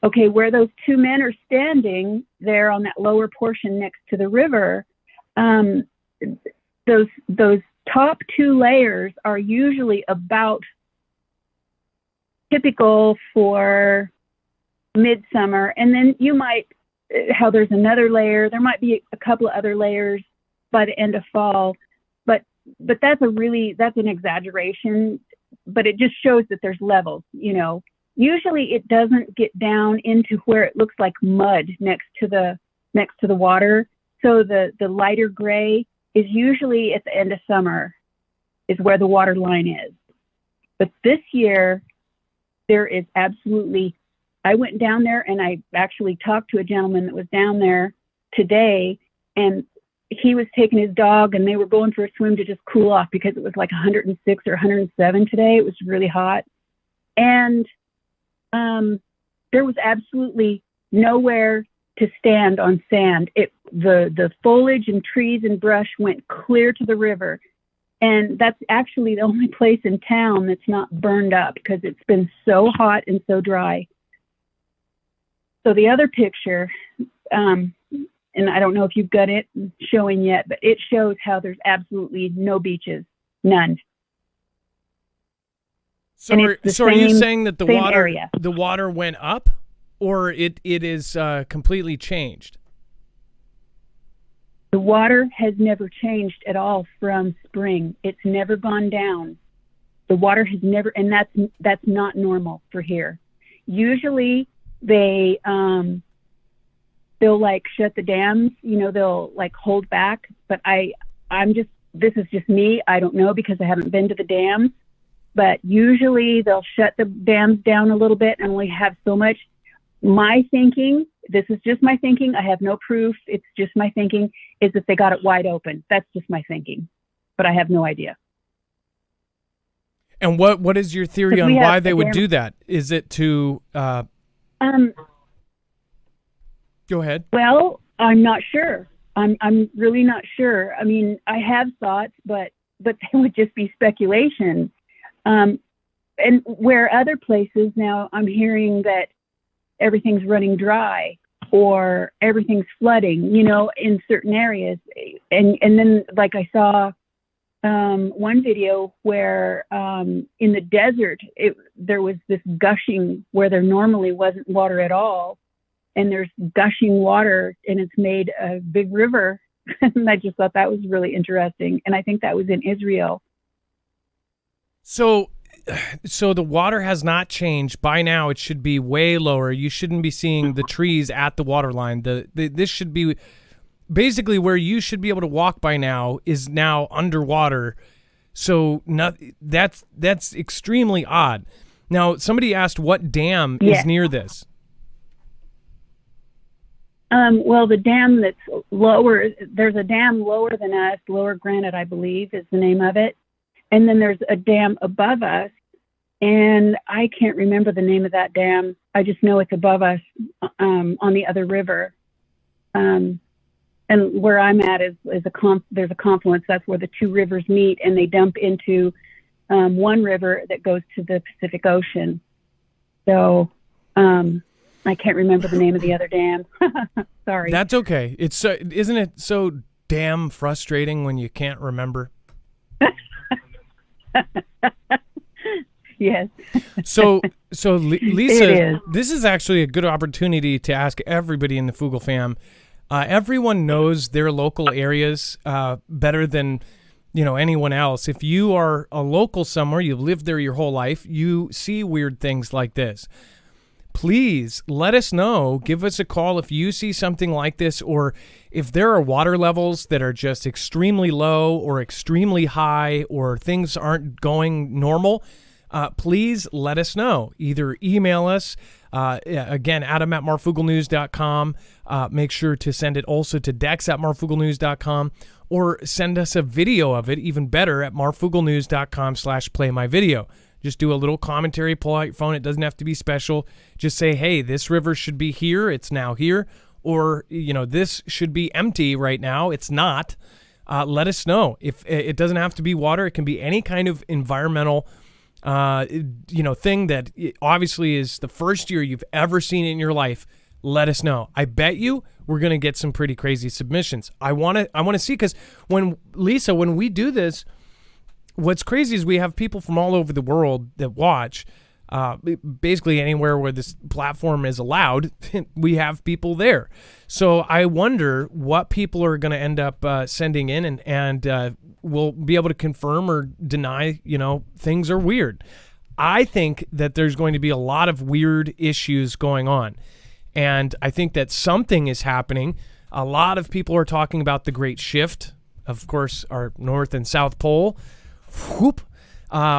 okay, where those two men are standing there on that lower portion next to the river, those top two layers are usually about typical for midsummer. And then you might, how there's another layer, there might be a couple of other layers by the end of fall. But that's an exaggeration, but it just shows that there's levels, you know. Usually it doesn't get down into where it looks like mud next to the water. So the lighter gray is usually at the end of summer is where the water line is. But this year there is absolutely, I went down there and I actually talked to a gentleman that was down there today, and he was taking his dog and they were going for a swim to just cool off because it was like 106 or 107 today. It was really hot. And there was absolutely nowhere to stand on sand. The foliage and trees and brush went clear to the river. And that's actually the only place in town that's not burned up because it's been so hot and so dry. So the other picture, and I don't know if you've got it showing yet, but it shows how there's absolutely no beaches, none. So are you saying that area. the water went up, or it is completely changed? The water has never changed at all from spring. It's never gone down. The water has never, and that's not normal for here. Usually they'll like shut the dams, you know, they'll like hold back, but this is just me. I don't know because I haven't been to the dams, but usually they'll shut the dams down a little bit and only have so much. My thinking, this is just my thinking, I have no proof, it's just my thinking, is that they got it wide open. That's just my thinking, but I have no idea. And what is your theory on why they would do that? Is it to go ahead. Well, I'm not sure. I'm really not sure. I mean, I have thoughts, but they would just be speculation. And where other places now, I'm hearing that everything's running dry or everything's flooding, you know, in certain areas. And then, like, I saw one video where in the desert, there was this gushing where there normally wasn't water at all. And there's gushing water and it's made a big river. And I just thought that was really interesting. And I think that was in Israel. So the water has not changed. By now, it should be way lower. You shouldn't be seeing the trees at the water line. This should be basically where you should be able to walk by now is now underwater. So that's extremely odd. Now, somebody asked what dam is near this. Well, the dam that's lower, there's a dam lower than us, Lower Granite, I believe is the name of it. And then there's a dam above us, and I can't remember the name of that dam. I just know it's above us on the other river. And where I'm at is there's a confluence. That's where the two rivers meet, and they dump into one river that goes to the Pacific Ocean. So I can't remember the name of the other dam. Sorry. That's okay. It's isn't it so damn frustrating when you can't remember? Yes. So Lisa, is. this is actually a good opportunity to ask everybody in the Fugal fam. Everyone knows their local areas better than anyone else. If you are a local somewhere, you've lived there your whole life, you see weird things like this. Please let us know. Give us a call if you see something like this, or if there are water levels that are just extremely low or extremely high, or things aren't going normal. Please let us know. Either email us, again, adam@marfoogalnews.com. Make sure to send it also to dex@marfoogalnews.com, or send us a video of it, even better, at marfoogalnews.com/playmyvideo. Just do a little commentary, pull out your phone. It doesn't have to be special. Just say, hey, this river should be here. It's now here. Or, this should be empty right now. It's not. Let us know. If it doesn't have to be water, it can be any kind of environmental thing that obviously is the first year you've ever seen it in your life. Let us know. I bet you we're going to get some pretty crazy submissions. I want to see, because when we do this, what's crazy is we have people from all over the world that watch. Basically anywhere where this platform is allowed, we have people there. So I wonder what people are going to end up sending in, and we'll be able to confirm or deny, things are weird. I think that there's going to be a lot of weird issues going on. And I think that something is happening. A lot of people are talking about the Great Shift, of course, our North and South Pole. Whoop.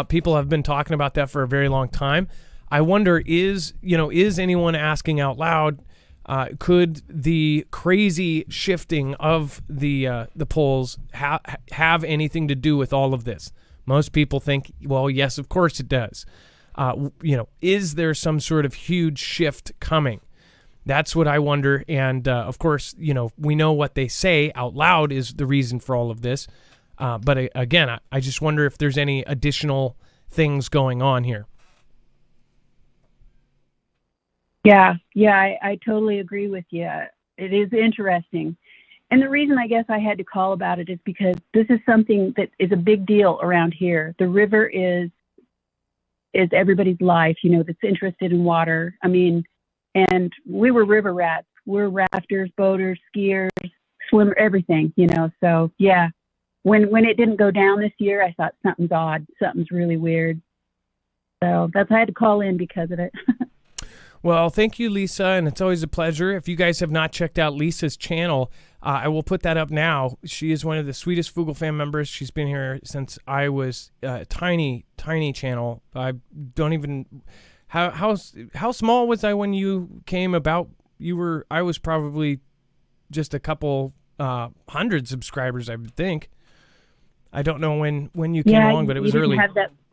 People have been talking about that for a very long time. I wonder, is anyone asking out loud, could the crazy shifting of the poles have anything to do with all of this? Most people think, well, yes, of course it does. Is there some sort of huge shift coming? That's what I wonder. And of course, we know what they say out loud is the reason for all of this. But again, I just wonder if there's any additional things going on here. Yeah, I totally agree with you. It is interesting. And the reason I guess I had to call about it is because this is something that is a big deal around here. The river is everybody's life, that's interested in water. I mean, and we were river rats. We're rafters, boaters, skiers, swimmer, everything, so yeah. When it didn't go down this year, I thought something's odd. Something's really weird. So I had to call in because of it. Well, thank you, Lisa, and it's always a pleasure. If you guys have not checked out Lisa's channel, I will put that up now. She is one of the sweetest Fugal fan members. She's been here since I was a tiny channel. I don't even... How small was I when you came about? I was probably just a couple hundred subscribers, I would think. I don't know when you came along, but it was early.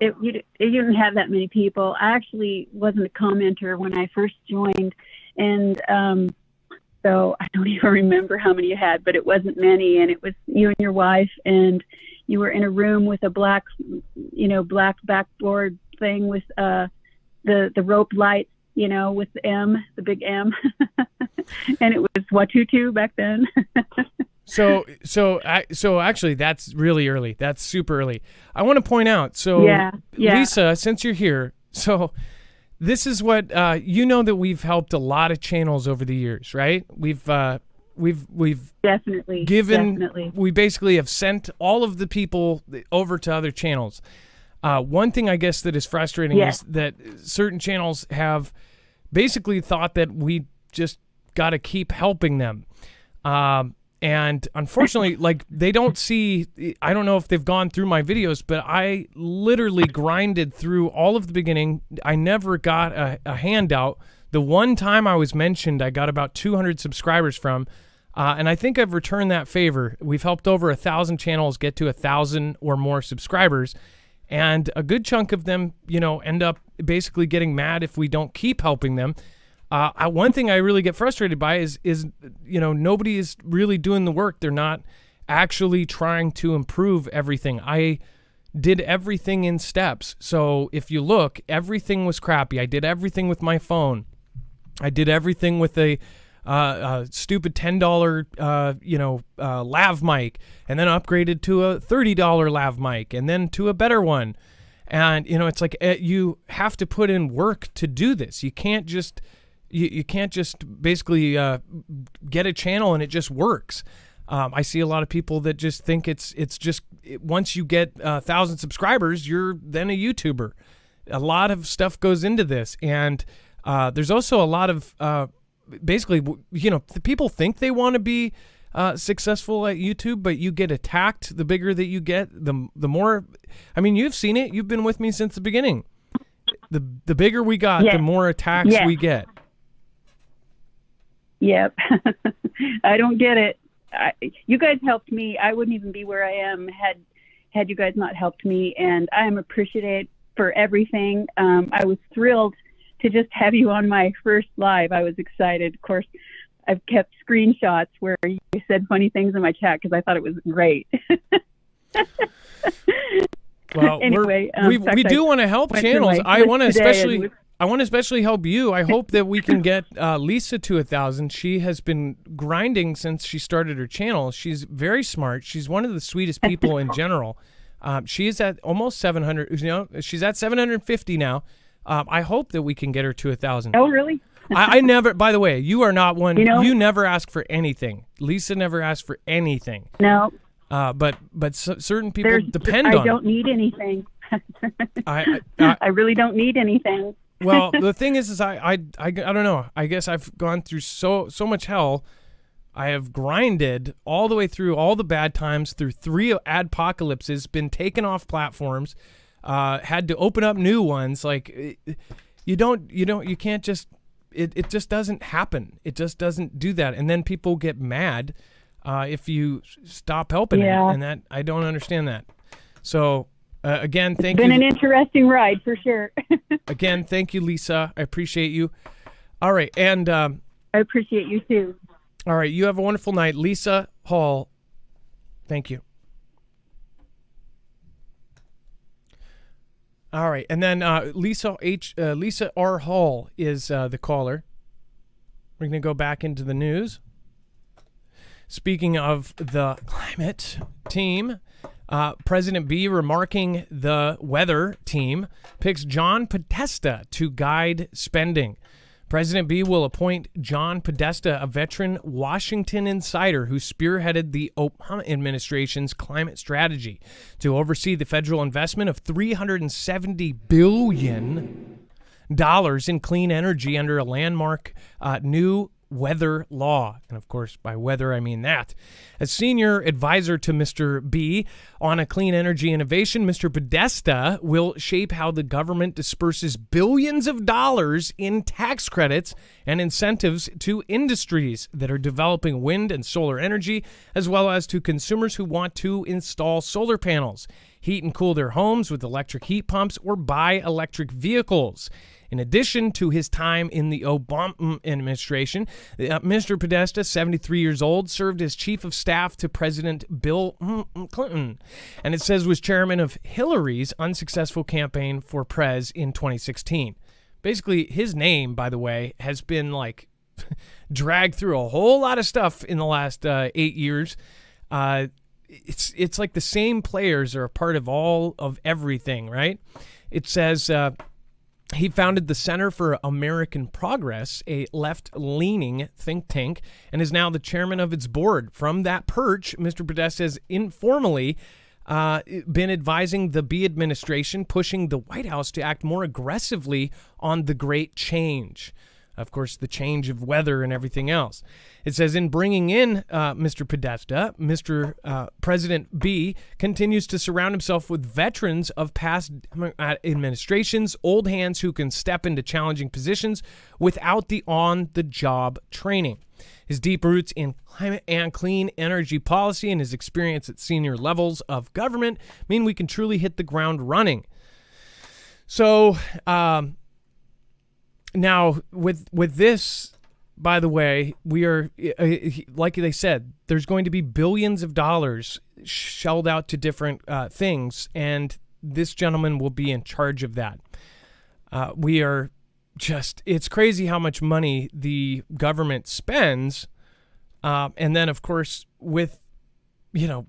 You didn't have that many people. I actually wasn't a commenter when I first joined, and so I don't even remember how many you had, but it wasn't many, and it was you and your wife, and you were in a room with a black backboard thing with the rope lights, with the big M, and it was Watutu back then. So actually, that's really early. That's super early. I want to point out. So, yeah. Lisa, since you're here, so this is what that we've helped a lot of channels over the years, right? We've definitely given. We basically have sent all of the people over to other channels. One thing I guess that is frustrating is that certain channels have basically thought that we just got to keep helping them. And unfortunately, they don't see, I don't know if they've gone through my videos, but I literally grinded through all of the beginning. I never got a handout. The one time I was mentioned, I got about 200 subscribers from, and I think I've returned that favor. We've helped over 1,000 channels get to 1,000 or more subscribers. And a good chunk of them, end up basically getting mad if we don't keep helping them. One thing I really get frustrated by is nobody is really doing the work. They're not actually trying to improve everything. I did everything in steps. So if you look, everything was crappy. I did everything with my phone. I did everything with a stupid $10 lav mic, and then upgraded to a $30 lav mic, and then to a better one. And it's like you have to put in work to do this. You can't just you can't just basically get a channel and it just works. I see a lot of people that just think it's just once you get 1,000 subscribers, you're then a YouTuber. A lot of stuff goes into this, and there's also a lot of basically, the people think they want to be successful at YouTube, but you get attacked. The bigger that you get, the more. I mean, you've seen it. You've been with me since the beginning. The bigger we got, the more attacks we get. Yep. I don't get it. You guys helped me. I wouldn't even be where I am had you guys not helped me, and I am appreciative for everything. I was thrilled to just have you on my first live. I was excited. Of course, I've kept screenshots where you said funny things in my chat because I thought it was great. Well, anyway, we do want to help channels. I want to especially help you. I hope that we can get Lisa to 1,000. She has been grinding since she started her channel. She's very smart. She's one of the sweetest people in general. She is at almost 700. She's at 750 now. I hope that we can get her to 1,000. Oh, really? I never. By the way, you are not one. You never ask for anything. Lisa never asked for anything. No. But certain people depend on. I don't need anything. I really don't need anything. Well, the thing is I don't know. I guess I've gone through so much hell. I have grinded all the way through all the bad times, through 3 adpocalypses, been taken off platforms, had to open up new ones. Like you can't just. It just doesn't happen. It just doesn't do that. And then people get mad if you stop helping it, and that I don't understand that. So again, thank you. It's been an interesting ride for sure. Again, thank you, Lisa. I appreciate you. All right, and I appreciate you too. All right, you have a wonderful night, Lisa Hall. Thank you. All right, and then Lisa R. Hall is the caller. We're going to go back into the news. Speaking of the climate team, President B, remarking the weather team, picks John Podesta to guide spending. President B will appoint John Podesta, a veteran Washington insider who spearheaded the Obama administration's climate strategy, to oversee the federal investment of $370 billion in clean energy under a landmark new weather law. And of course, by weather, I mean that. As senior advisor to Mr. B on a clean energy innovation, Mr. Podesta will shape how the government disperses billions of dollars in tax credits and incentives to industries that are developing wind and solar energy, as well as to consumers who want to install solar panels, heat and cool their homes with electric heat pumps, or buy electric vehicles. In addition to his time in the Obama administration, Mr. Podesta, 73 years old, served as chief of staff to President Bill Clinton, and it says was chairman of Hillary's unsuccessful campaign for prez in 2016. Basically, his name, by the way, has been dragged through a whole lot of stuff in the last 8 years. It's like the same players are a part of all of everything, right? It says he founded the Center for American Progress, a left-leaning think tank, and is now the chairman of its board. From that perch, Mr. Podesta has informally been advising the B administration, pushing the White House to act more aggressively on the Great Change. Of course, the change of weather and everything else. It says, in bringing in Mr. Podesta, Mr. President B continues to surround himself with veterans of past administrations, old hands who can step into challenging positions without the on-the-job training. His deep roots in climate and clean energy policy and his experience at senior levels of government mean we can truly hit the ground running. So, now, with this, by the way, we are, like they said, there's going to be billions of dollars shelled out to different things, and this gentleman will be in charge of that. We are just, it's crazy how much money the government spends, and then, of course, with,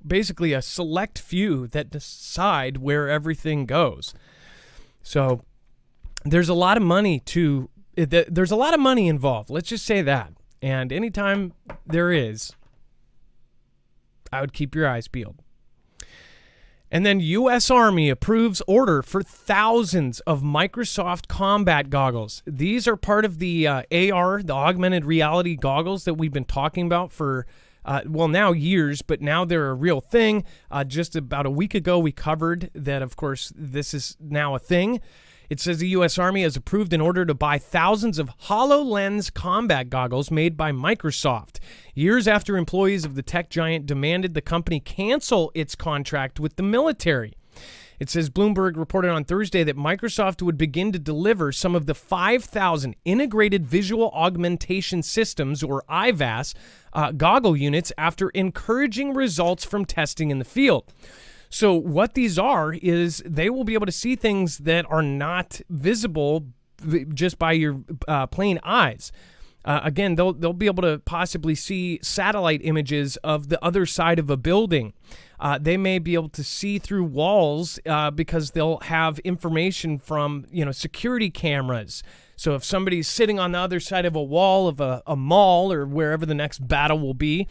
basically a select few that decide where everything goes. So there's a lot of money there's a lot of money involved. Let's just say that. And anytime there is, I would keep your eyes peeled. And then U.S. Army approves order for thousands of Microsoft combat goggles. These are part of the AR, the augmented reality goggles that we've been talking about for, now years, but now they're a real thing. Just about a week ago, we covered that, of course, this is now a thing. It says the U.S. Army has approved an order to buy thousands of HoloLens combat goggles made by Microsoft, years after employees of the tech giant demanded the company cancel its contract with the military. It says Bloomberg reported on Thursday that Microsoft would begin to deliver some of the 5,000 integrated visual augmentation systems, or IVAS, goggle units after encouraging results from testing in the field. So what these are is they will be able to see things that are not visible just by your plain eyes. Again, they'll be able to possibly see satellite images of the other side of a building. They may be able to see through walls because they'll have information from security cameras. So if somebody's sitting on the other side of a wall of a mall or wherever the next battle will be,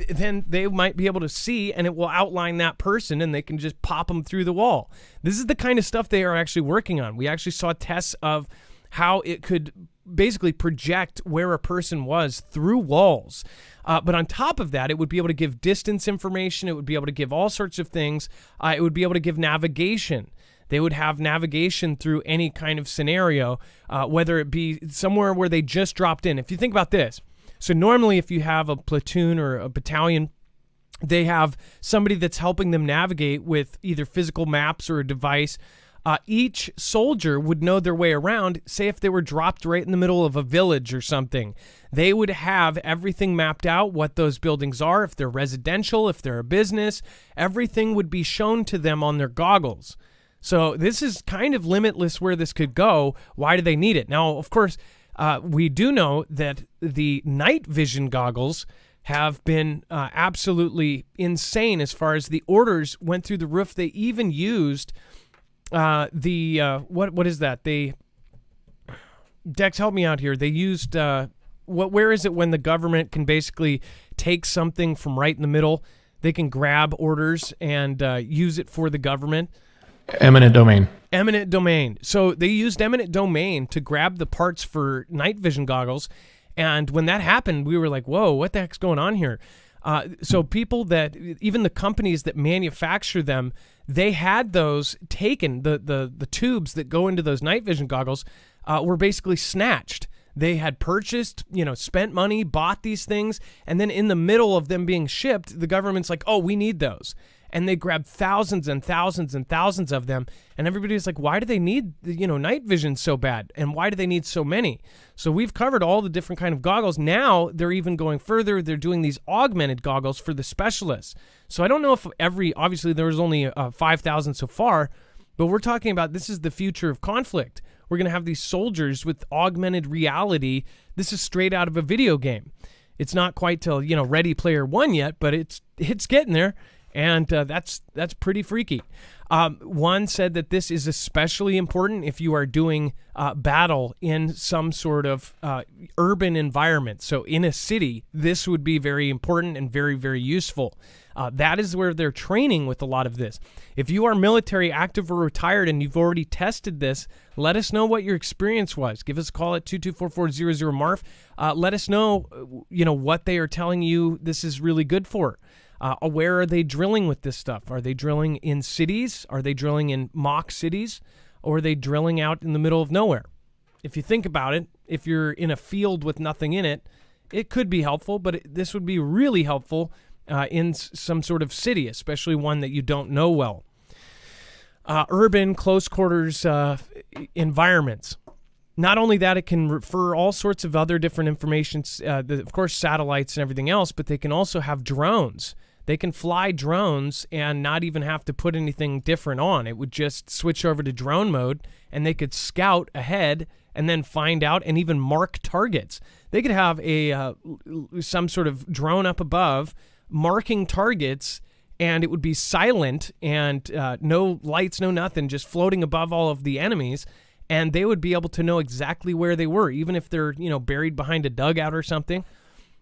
then they might be able to see, and it will outline that person, and they can just pop them through the wall. This is the kind of stuff they are actually working on. We actually saw tests of how it could basically project where a person was through walls. But on top of that, it would be able to give distance information. It would be able to give all sorts of things. It would be able to give navigation. They would have navigation through any kind of scenario, whether it be somewhere where they just dropped in. If you think about this, so normally if you have a platoon or a battalion, they have somebody that's helping them navigate with either physical maps or a device. Each soldier would know their way around. Say if they were dropped right in the middle of a village or something, they would have everything mapped out, what those buildings are, if they're residential, if they're a business, everything would be shown to them on their goggles. So this is kind of limitless where this could go. Why do they need it? Now, of course, we do know that the night vision goggles have been absolutely insane as far as the orders went through the roof. They even used what is that? Dex, help me out here. They used where is it when the government can basically take something from right in the middle? They can grab orders and use it for the government. Eminent domain. Eminent domain. So they used eminent domain to grab the parts for night vision goggles. And when that happened, we were like, whoa, what the heck's going on here? So people that, even the companies that manufacture them, they had those taken, the tubes that go into those night vision goggles were basically snatched. They had purchased, spent money, bought these things, and then in the middle of them being shipped, the government's like, oh, we need those. And they grabbed thousands and thousands and thousands of them. And everybody's like, why do they need, night vision so bad? And why do they need so many? So we've covered all the different kind of goggles. Now they're even going further. They're doing these augmented goggles for the specialists. So I don't know if obviously there was only 5,000 so far, but we're talking about this is the future of conflict. We're going to have these soldiers with augmented reality. This is straight out of a video game. It's not quite till, Ready Player One yet, but it's getting there. And that's pretty freaky. One said that this is especially important if you are doing battle in some sort of urban environment. So in a city, this would be very important and very, very useful. That is where they're training with a lot of this. If you are military, active, or retired, and you've already tested this, let us know what your experience was. Give us a call at 224-400-MARF. Let us know, what they are telling you this is really good for. Where are they drilling with this stuff? Are they drilling in cities? Are they drilling in mock cities? Or are they drilling out in the middle of nowhere? If you think about it, if you're in a field with nothing in it, it could be helpful, but this would be really helpful in some sort of city, especially one that you don't know well. Urban, close quarters environments. Not only that, it can refer all sorts of other different information, of course, satellites and everything else, but they can also have drones. They can fly drones and not even have to put anything different on. It would just switch over to drone mode, and they could scout ahead and then find out and even mark targets. They could have some sort of drone up above marking targets, and it would be silent and no lights, no nothing, just floating above all of the enemies. And they would be able to know exactly where they were, even if they're, buried behind a dugout or something.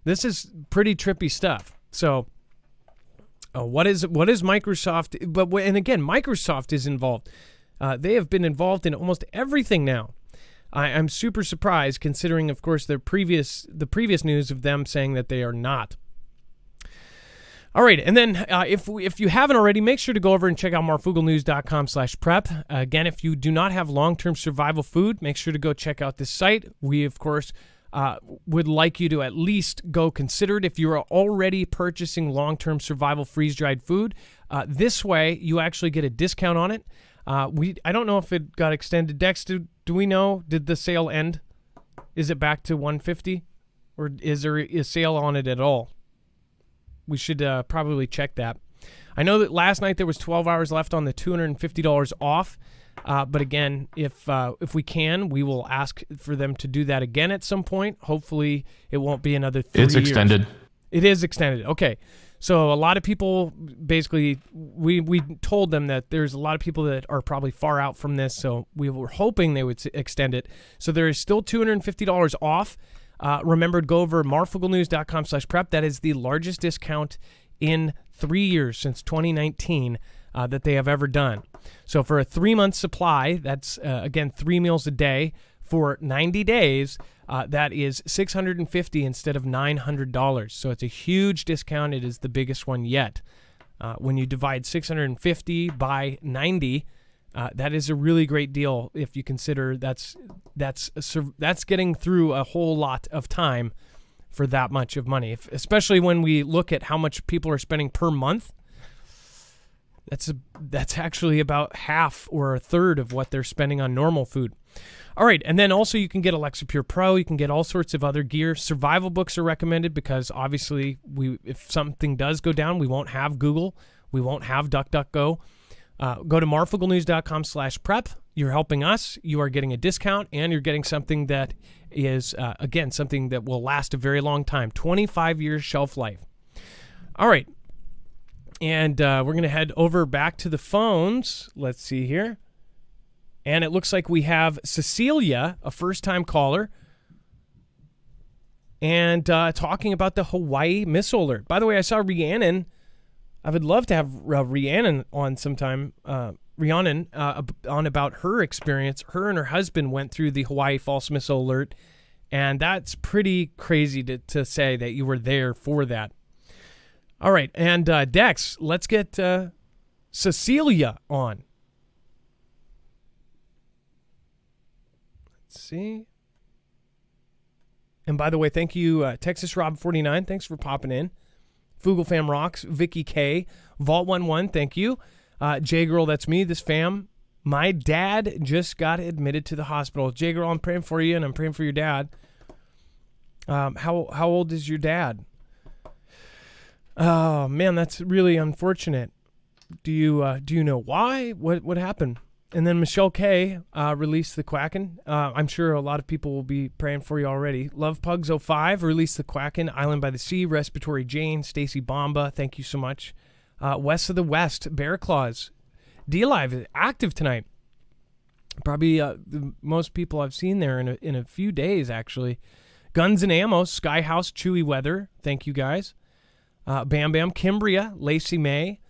This is pretty trippy stuff. So what is Microsoft? And again, Microsoft is involved. They have been involved in almost everything now. I'm super surprised, considering, of course, the previous news of them saying that they are not. All right, and then if you haven't already, make sure to go over and check out MoreFugalNews.com/prep. Again, if you do not have long-term survival food, make sure to go check out this site. We, of course, would like you to at least go consider it if you are already purchasing long-term survival freeze-dried food. This way, you actually get a discount on it. I don't know if it got extended. Dex, do we know? Did the sale end? Is it back to $150, or is there a sale on it at all? We should probably check that. I know that last night there was 12 hours left on the $250 off. But again, if we can, we will ask for them to do that again at some point. Hopefully, it won't be another 3 years. It's extended. It is extended. Okay. So a lot of people, basically, we told them that there's a lot of people that are probably far out from this. So we were hoping they would extend it. So there is still $250 off. Remember, go over MoreFugalNews.com/prep. That is the largest discount in 3 years since 2019 that they have ever done. So for a 3-month supply, that's, again, 3 meals a day for 90 days, that is $650 instead of $900. So it's a huge discount. It is the biggest one yet. When you divide 650 by 90, that is a really great deal if you consider that's getting through a whole lot of time for that much of money. Especially when we look at how much people are spending per month, that's actually about half or a third of what they're spending on normal food. All right, and then also you can get Alexa Pure Pro. You can get all sorts of other gear. Survival books are recommended because obviously if something does go down, we won't have Google. We won't have DuckDuckGo. Go to MoreFugalNews.com/prep. You're helping us. You are getting a discount, and you're getting something that is, again, something that will last a very long time. 25 years shelf life. All right. And we're going to head over back to the phones. Let's see here. And it looks like we have Cecilia, a first-time caller, and talking about the Hawaii missile alert. By the way, I saw Rhiannon. I would love to have Rhiannon on sometime. Rhiannon on about her experience. Her and her husband went through the Hawaii false missile alert, and that's pretty crazy to say that you were there for that. All right, and Dex, let's get Cecilia on. Let's see. And by the way, thank you, Texas Rob 49. Thanks for popping in. Fugal Fam rocks. Vicky K. Vault 11. Thank you. J Girl, that's me. This fam. My dad just got admitted to the hospital. J Girl, I'm praying for you, and I'm praying for your dad. How old is your dad? Oh man, that's really unfortunate. Do you know why? What happened? And then Michelle K released the Quacken. I'm sure a lot of people will be praying for you already. Love Pugs 05 released the Quacken. Island by the Sea, Respiratory Jane, Stacy Bomba. Thank you so much West of the West, Bear Claws. D-Live is active tonight. Probably the most people I've seen there in a few days, actually. Guns and Ammo, Skyhouse, Chewy Weather. Thank you, guys. Bam Bam, Kimbria, Lacey May.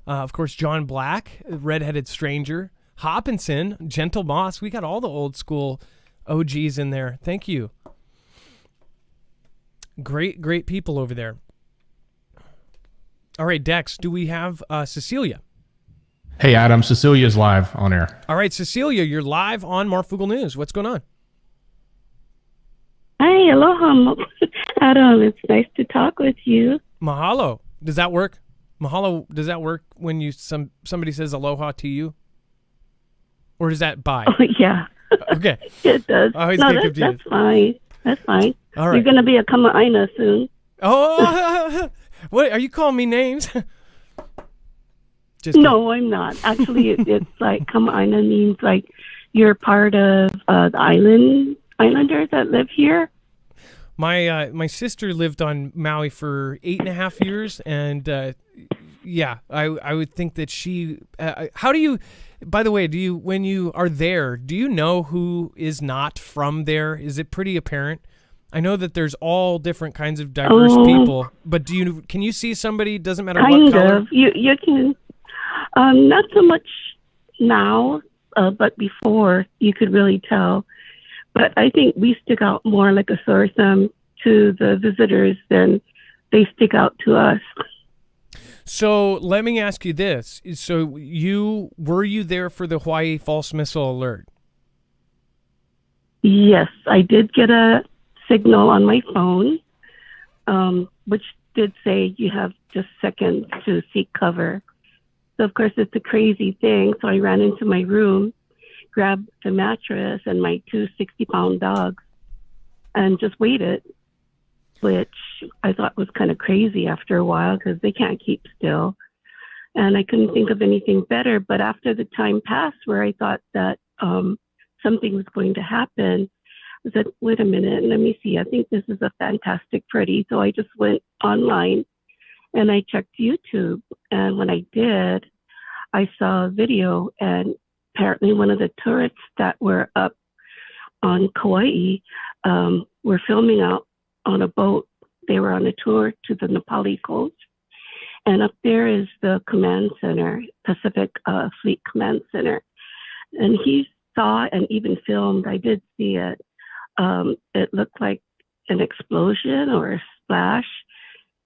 Of course, John Black, Redheaded Stranger. Hopkinson, Gentle Moss. We got all the old school OGs in there. Thank you. Great people over there. All right, Dex, do we have Cecilia? Hey, Adam. Cecilia's live on air. All right, Cecilia, you're live on Marfoogle News. What's going on? Hi, aloha, Adam. It's nice to talk with you. Mahalo. Does that work? Mahalo, does that work when you somebody says aloha to you? Or does that bye? Oh, yeah. Okay. It does. I always No, get confused. that's fine. That's fine. All right. You're going to be a kama'aina soon. Oh, what are you calling me names? Just No, I'm not. Actually, it's like kama'aina means like you're part of the islanders that live here. My sister lived on Maui for 8.5 years, and yeah, I would think that she. How do you? By the way, when you are there, do you know who is not from there? Is it pretty apparent? I know that there's all different kinds of diverse people, but can you see somebody? Doesn't matter what Kind color. of. You can. Not so much now, but before you could really tell. But I think we stick out more like a sore thumb to the visitors than they stick out to us. So let me ask you this. So were you there for the Hawaii false missile alert? Yes, I did get a signal on my phone, which did say you have just seconds to seek cover. So, of course, it's a crazy thing. So I ran into my room, grabbed the mattress and my two 60-pound dogs, and just waited, which I thought was kind of crazy after a while because they can't keep still. And I couldn't think of anything better. But after the time passed where I thought that something was going to happen, I said, wait a minute, let me see. I think this is a fantastic Freddy. So I just went online and I checked YouTube. And when I did, I saw a video, and apparently one of the tourists that were up on Kauai were filming out on a boat. They were on a tour to the Nepali coast. And up there is the command center, Pacific Fleet Command Center. And he saw and even filmed, I did see it. It looked like an explosion or a splash,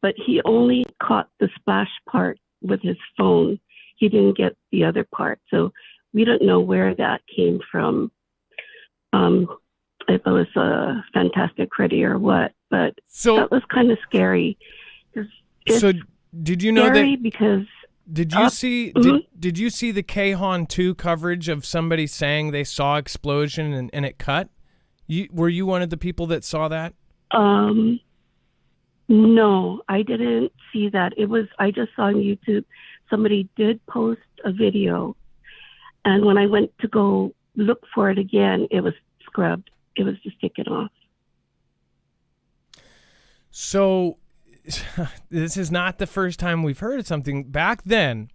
but he only caught the splash part with his phone. He didn't get the other part. So we don't know where that came from, if it was a fantastic Freddy or what, but that was kind of scary. So did you know that? Because did you see did you see the Kahon 2 coverage of somebody saying they saw explosion and it cut? Were you one of the people that saw that? No, I didn't see that. I just saw on YouTube somebody did post a video, and when I went to go look for it again, it was scrubbed. It was just taken off. So this is not the first time we've heard of something back then.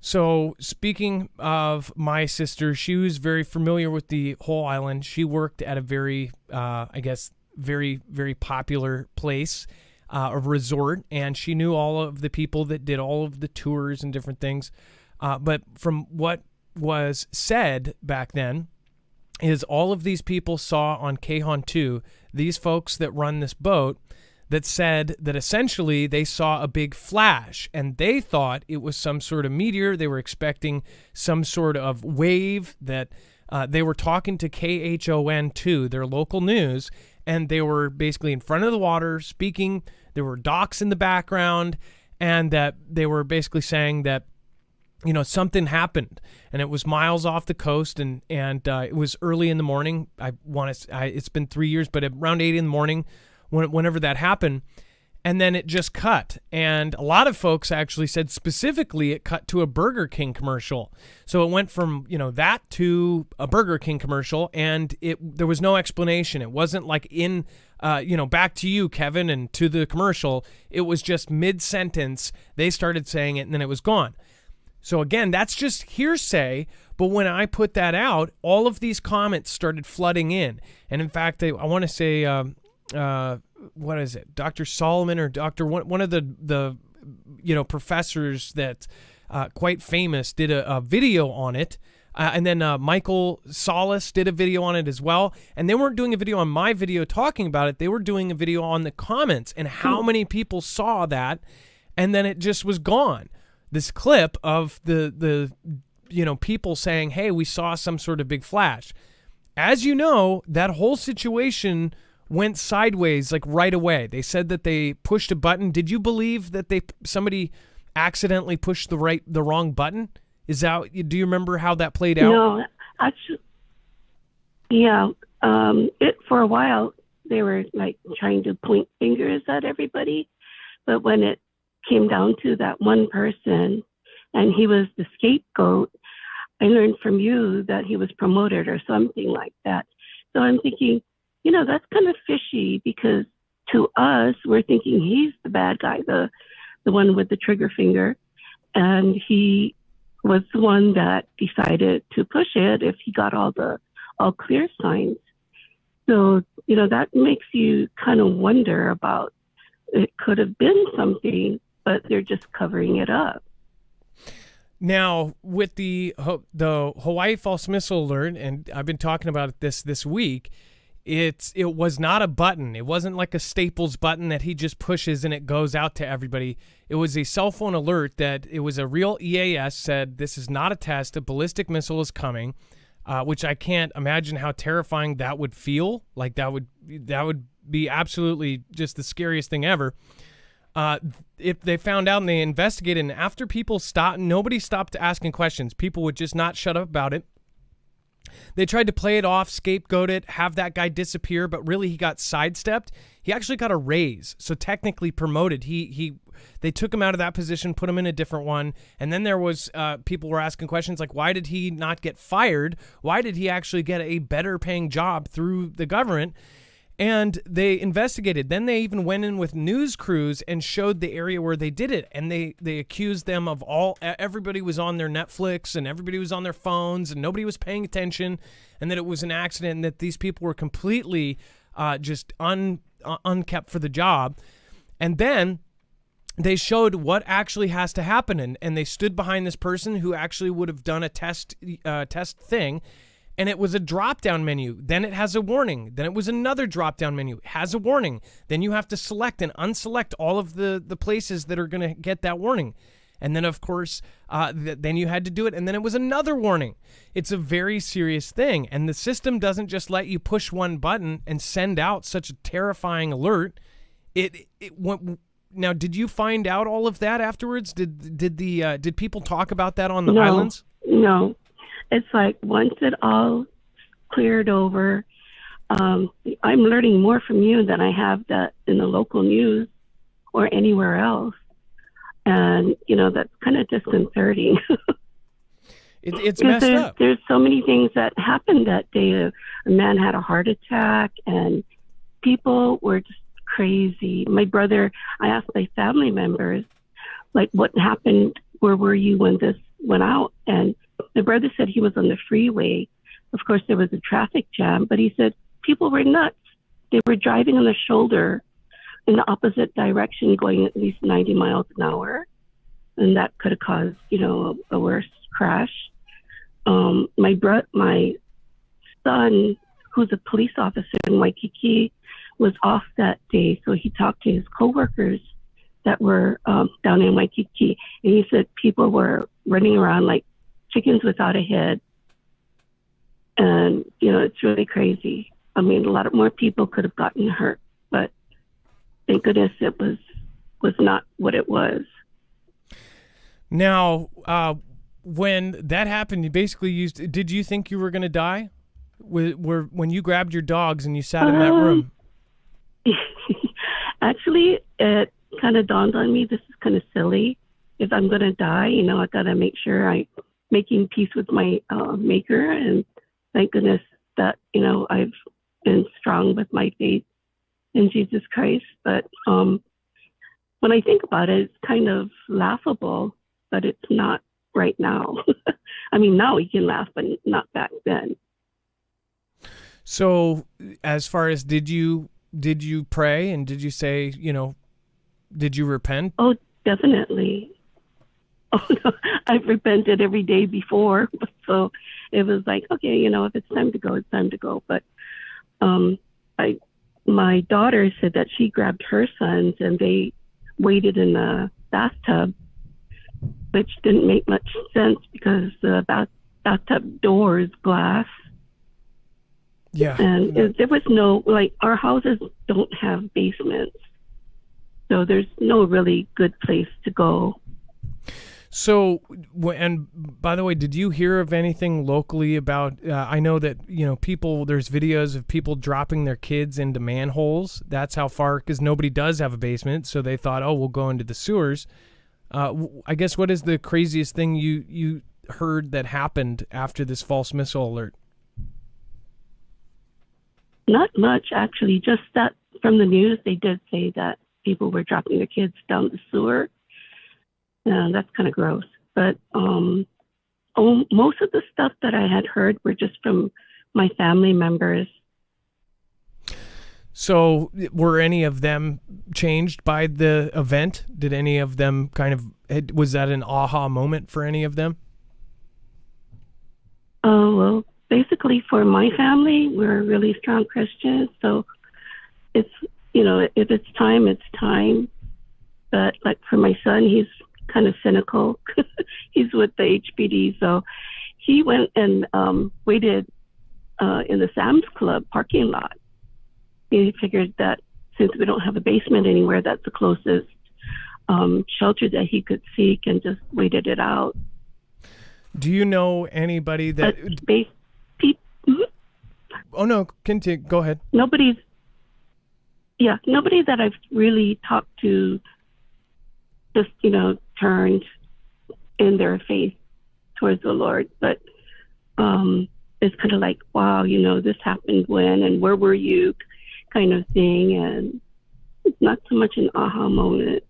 So speaking of my sister, she was very familiar with the whole island. She worked at a very, very, very popular place, a resort, and she knew all of the people that did all of the tours and different things. But from what was said back then is all of these people saw on Kahon 2, these folks that run this boat, that said that essentially they saw a big flash and they thought it was some sort of meteor. They were expecting some sort of wave that they were talking to KHON 2, their local news, and they were basically in front of the water speaking. There were docks in the background, and that they were basically saying that, you know, something happened, and it was miles off the coast, and it was early in the morning. It's been 3 years, but around 8 in the morning, whenever that happened, and then it just cut. And a lot of folks actually said specifically it cut to a Burger King commercial. So it went from, that to a Burger King commercial, and there was no explanation. It wasn't like in back to you, Kevin, and to the commercial, it was just mid-sentence. They started saying it, and then it was gone. So again, that's just hearsay. But when I put that out, all of these comments started flooding in. And in fact, I want to say, what is it, Dr. Solomon or Dr. one of the professors that quite famous did a video on it. And then Michael Solis did a video on it as well. And they weren't doing a video on my video talking about it. They were doing a video on the comments and how many people saw that. And then it just was gone. This clip of the people saying, hey, we saw some sort of big flash. As you know, that whole situation went sideways like right away. They said that they pushed a button. Did you believe that somebody accidentally pushed the wrong button? Do you remember how that played out? No, actually, yeah. For a while, they were like trying to point fingers at everybody. But when it came down to that one person and he was the scapegoat, I learned from you that he was promoted or something like that. So I'm thinking, that's kind of fishy, because to us, we're thinking he's the bad guy, the one with the trigger finger. And he was the one that decided to push it if he got all clear signs. So, that makes you kind of wonder about, it could have been something, but they're just covering it up. Now, with the Hawaii false missile alert, and I've been talking about this week, it was not a button. It wasn't like a Staples button that he just pushes and it goes out to everybody. It was a cell phone alert that it was a real EAS said, this is not a test, a ballistic missile is coming, which I can't imagine how terrifying that would feel. Like that would be absolutely just the scariest thing ever. If they found out and they investigated, and after people stopped, nobody stopped asking questions. People would just not shut up about it. They tried to play it off, scapegoat it, have that guy disappear, but really he got sidestepped. He actually got a raise, so technically promoted. They took him out of that position, put him in a different one, and then there was people were asking questions like, why did he not get fired? Why did he actually get a better paying job through the government? And they investigated. Then they even went in with news crews and showed the area where they did it. And they accused them of everybody was on their Netflix and everybody was on their phones and nobody was paying attention, and that it was an accident and that these people were completely just unkept for the job. And then they showed what actually has to happen. And they stood behind this person who actually would have done a test thing. And it was a drop-down menu. Then it has a warning. Then it was another drop-down menu. It has a warning. Then you have to select and unselect all of the places that are going to get that warning. And then, of course, then you had to do it. And then it was another warning. It's a very serious thing. And the system doesn't just let you push one button and send out such a terrifying alert. Now, did you find out all of that afterwards? Did people talk about that on the islands? No. It's like once it all cleared over, I'm learning more from you than I have that in the local news or anywhere else. And, that's kind of disconcerting. It's messed up. There's so many things that happened that day. A man had a heart attack and people were just crazy. My brother, I asked my family members, like, what happened? Where were you when this went out? And my brother said he was on the freeway. Of course, there was a traffic jam, but he said people were nuts. They were driving on the shoulder in the opposite direction, going at least 90 miles an hour. And that could have caused, a worse crash. My son, who's a police officer in Waikiki, was off that day. So he talked to his coworkers that were down in Waikiki. And he said people were running around like chickens without a head. And, it's really crazy. I mean, a lot more people could have gotten hurt, but thank goodness it was not what it was. Now, when that happened, you basically did you think you were going to die? When you grabbed your dogs and you sat in that room? Actually, it kind of dawned on me, this is kind of silly. If I'm going to die, I got to make sure I'm making peace with my maker. And thank goodness that, I've been strong with my faith in Jesus Christ. But when I think about it, it's kind of laughable, but it's not right now. I mean, now we can laugh, but not back then. So as far as did you pray, and did you say, did you repent? Oh, definitely. Oh, no, I've repented every day before. So it was like, okay, if it's time to go, it's time to go. But my daughter said that she grabbed her sons and they waded in the bathtub, which didn't make much sense because the bathtub door is glass. Yeah. And there was no, our houses don't have basements. So there's no really good place to go. So, and by the way, did you hear of anything locally about, I know that, there's videos of people dropping their kids into manholes. That's how far, because nobody does have a basement. So they thought, oh, we'll go into the sewers. I guess what is the craziest thing you heard that happened after this false missile alert? Not much, actually. Just that from the news, they did say that people were dropping their kids down the sewer. That's kind of gross. But most of the stuff that I had heard were just from my family members. So were any of them changed by the event? Did any of them was that an aha moment for any of them? Well, basically for my family, we're really strong Christians. So it's, if it's time, it's time. But like for my son, he's kind of cynical. He's with the HPD. So he went and waited in the Sam's Club parking lot. He figured that since we don't have a basement anywhere, that's the closest shelter that he could seek, and just waited it out. Do you know anybody that... Oh, no, continue. Go ahead. Nobody that I've really talked to just, turned in their faith towards the Lord. But it's kind of like, wow, this happened when, and where were you kind of thing. And it's not so much an aha moment.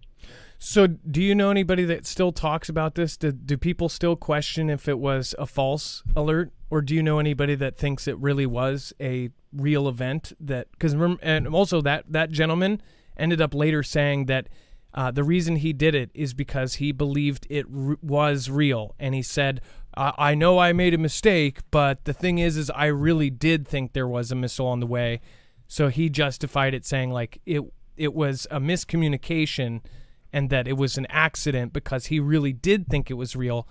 So do you know anybody that still talks about this? Do people still question if it was a false alert? Or do you know anybody that thinks it really was a real event? And also that gentleman ended up later saying that the reason he did it is because he believed it was real. And he said, I know I made a mistake, but the thing is I really did think there was a missile on the way. So he justified it saying like it was a miscommunication and that it was an accident because he really did think it was real.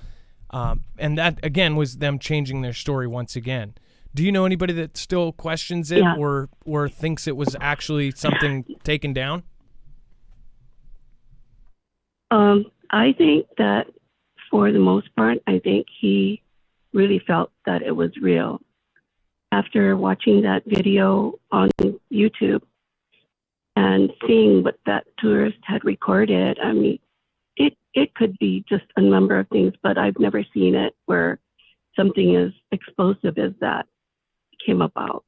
And that, again, was them changing their story once again. Do you know anybody that still questions it or thinks it was actually something taken down? I think that for the most part, I think he really felt that it was real. After watching that video on YouTube and seeing what that tourist had recorded, I mean, it could be just a number of things, but I've never seen it where something as explosive as that came about.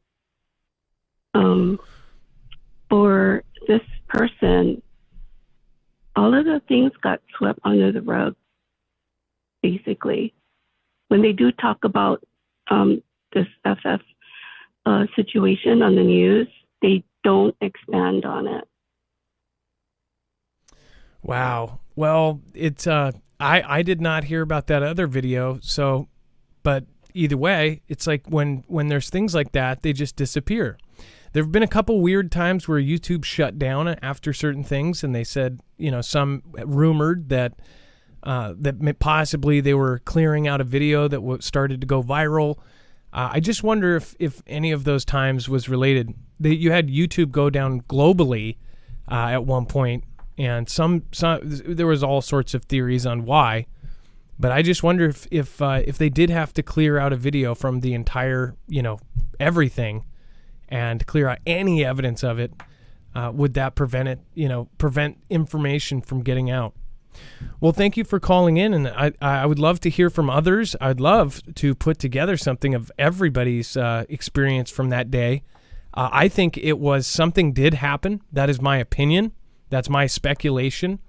For this person, all of the things got swept under the basically. When they do talk about this FF situation on the news, they don't expand on it. Wow. Well, it's I did not hear about that other video, so but either way, it's like when there's things like that, they just disappear. There have been a couple weird times where YouTube shut down after certain things, and they said, you know, some rumored that that possibly they were clearing out a video that started to go viral. I just wonder if any of those times was related. You had YouTube go down globally at one point, and some there was all sorts of theories on why. But I just wonder if they did have to clear out a video from the entire, you know, everything, and clear out any evidence of it, would that prevent information from getting out? Well, thank you for calling in, and I would love to hear from others. I'd love to put together something of everybody's experience from that day. I think it was something did happen. That is my opinion. That's my speculation.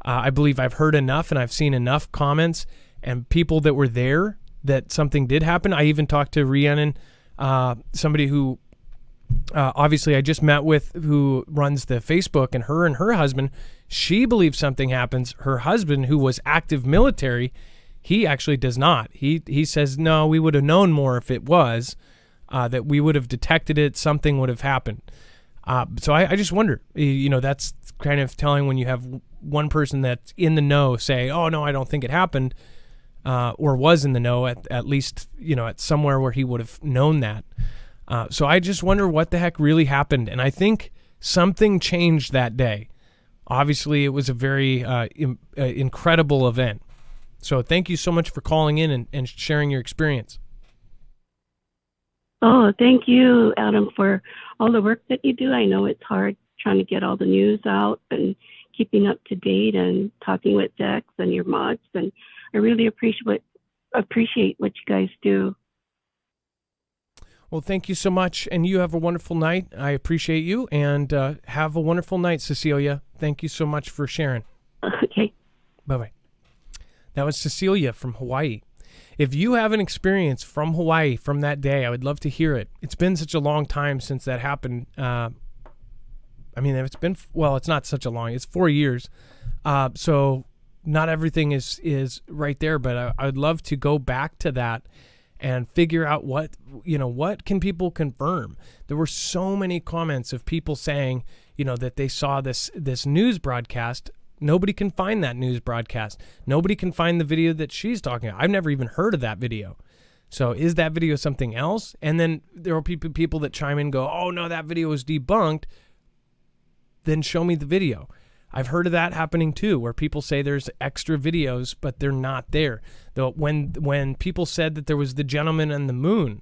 I believe I've heard enough and I've seen enough comments and people that were there that something did happen. I even talked to Rhiannon, somebody who obviously I just met with, who runs the Facebook, and her husband, she believes something happens. Her husband, who was active military, he actually does not. He says, no, we would have known more if it was, that we would have detected it, something would have happened. So I just wonder, that's kind of telling when you have one person that's in the know say, oh, no, I don't think it happened, or was in the know at least, at somewhere where he would have known that. So I just wonder what the heck really happened. And I think something changed that day. Obviously, it was a very incredible event. So thank you so much for calling in and sharing your experience. Oh, thank you, Adam, for all the work that you do. I know it's hard trying to get all the news out and keeping up to date and talking with Dex and your mods. And I really appreciate what you guys do. Well, thank you so much, and you have a wonderful night. I appreciate you, and have a wonderful night, Cecilia. Thank you so much for sharing. Okay. Bye-bye. That was Cecilia from Hawaii. If you have an experience from Hawaii from that day, I would love to hear it. It's been such a long time since that happened. It's not such a long, it's 4 years. So not everything is right there, but I would love to go back to that and figure out what can people confirm. There were so many comments of people saying, that they saw this news broadcast. Nobody can find that news broadcast. Nobody can find the video that she's talking about. I've never even heard of that video. So is that video something else? And then there are people that chime in and go, oh no, that video was debunked. Then show me the video. I've heard of that happening too, where people say there's extra videos, but they're not there. Though when people said that there was the gentleman on the moon,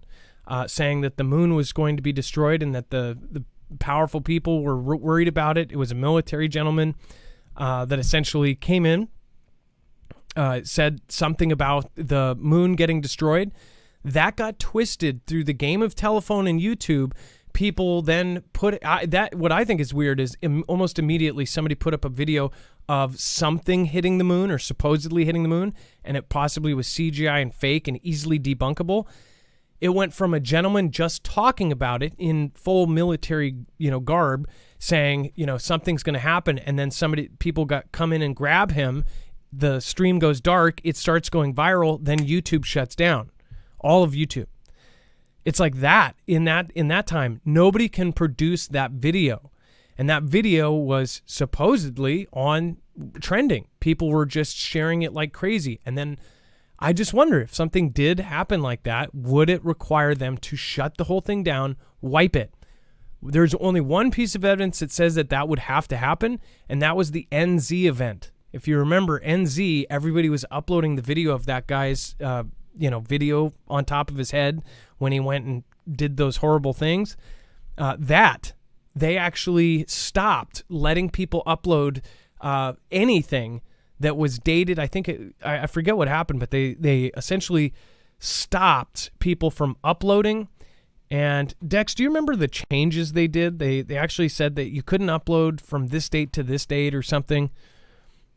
saying that the moon was going to be destroyed and that the powerful people were worried about it. It was a military gentleman that essentially came in, said something about the moon getting destroyed. That got twisted through the game of telephone and YouTube. People then put that. What I think is weird is almost immediately somebody put up a video of something hitting the moon or supposedly hitting the moon, and it possibly was CGI and fake and easily debunkable. It went from a gentleman just talking about it in full military, garb, saying, something's going to happen, and then people come in and grab him. The stream goes dark. It starts going viral. Then YouTube shuts down, all of YouTube. It's like that in that time. Nobody can produce that video. And that video was supposedly on trending. People were just sharing it like crazy. And then I just wonder if something did happen like that, would it require them to shut the whole thing down, wipe it? There's only one piece of evidence that says that would have to happen, and that was the NZ event. If you remember NZ, everybody was uploading the video of that guy's video on top of his head when he went and did those horrible things. That they actually stopped letting people upload anything that was dated. I think I forget what happened, but they essentially stopped people from uploading. And Dex, do you remember the changes they did? They actually said that you couldn't upload from this date to this date or something.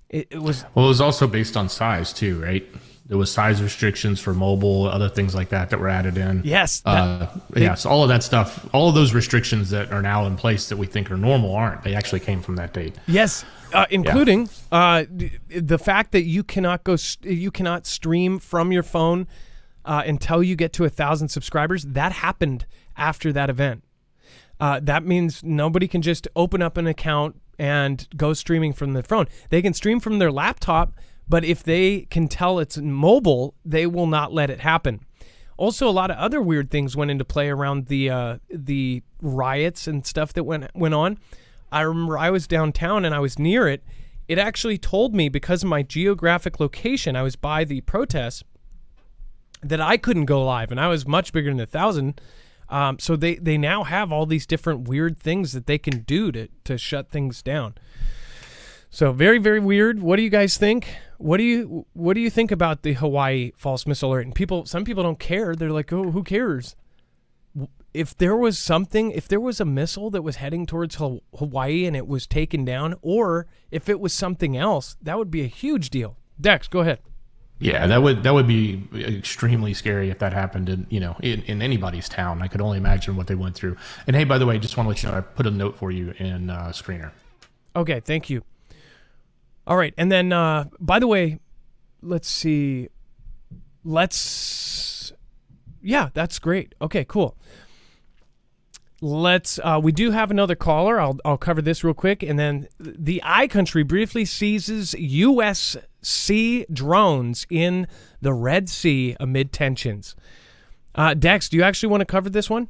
It was also based on size too, right? There was size restrictions for mobile, other things like that were added in. Yes. So all of that stuff, all of those restrictions that are now in place that we think are normal aren't. They actually came from that date. Yes, including the fact that you cannot stream from your phone until you get to 1,000 subscribers. That happened after that event. That means nobody can just open up an account and go streaming from the phone. They can stream from their laptop, but if they can tell it's mobile, they will not let it happen. Also, a lot of other weird things went into play around the riots and stuff that went on. I remember I was downtown and I was near it. It actually told me, because of my geographic location, I was by the protests, that I couldn't go live, and I was much bigger than 1,000. So they now have all these different weird things that they can do to shut things down. So very, very weird. What do you guys think? What do you think about the Hawaii false missile alert? And some people don't care. They're like, oh, who cares? if there was a missile that was heading towards Hawaii and it was taken down, or if it was something else, that would be a huge deal. Dex, go ahead. Yeah, that would be extremely scary if that happened in anybody's town. I could only imagine what they went through. And hey, by the way, just want to let you know, I put a note for you in Screener. Okay, thank you. All right, and then by the way, let's see. Yeah, that's great. Okay, cool. We do have another caller. I'll cover this real quick, and then the I country briefly seizes U.S. sea drones in the Red Sea amid tensions. Dex, do you actually want to cover this one?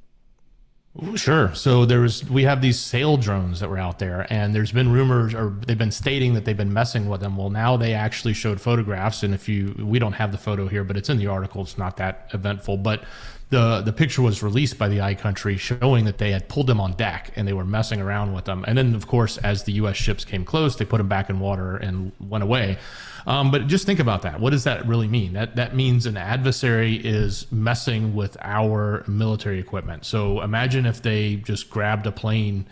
Ooh, sure. So we have these sail drones that were out there, and there's been rumors, or they've been stating that they've been messing with them. Well, now they actually showed photographs, and we don't have the photo here, but it's in the article. It's not that eventful, but the picture was released by the iCountry showing that they had pulled them on deck and they were messing around with them. And then, of course, as the U.S. ships came close, they put them back in water and went away. But just think about that. What does that really mean? That means an adversary is messing with our military equipment. So imagine if they just grabbed a plane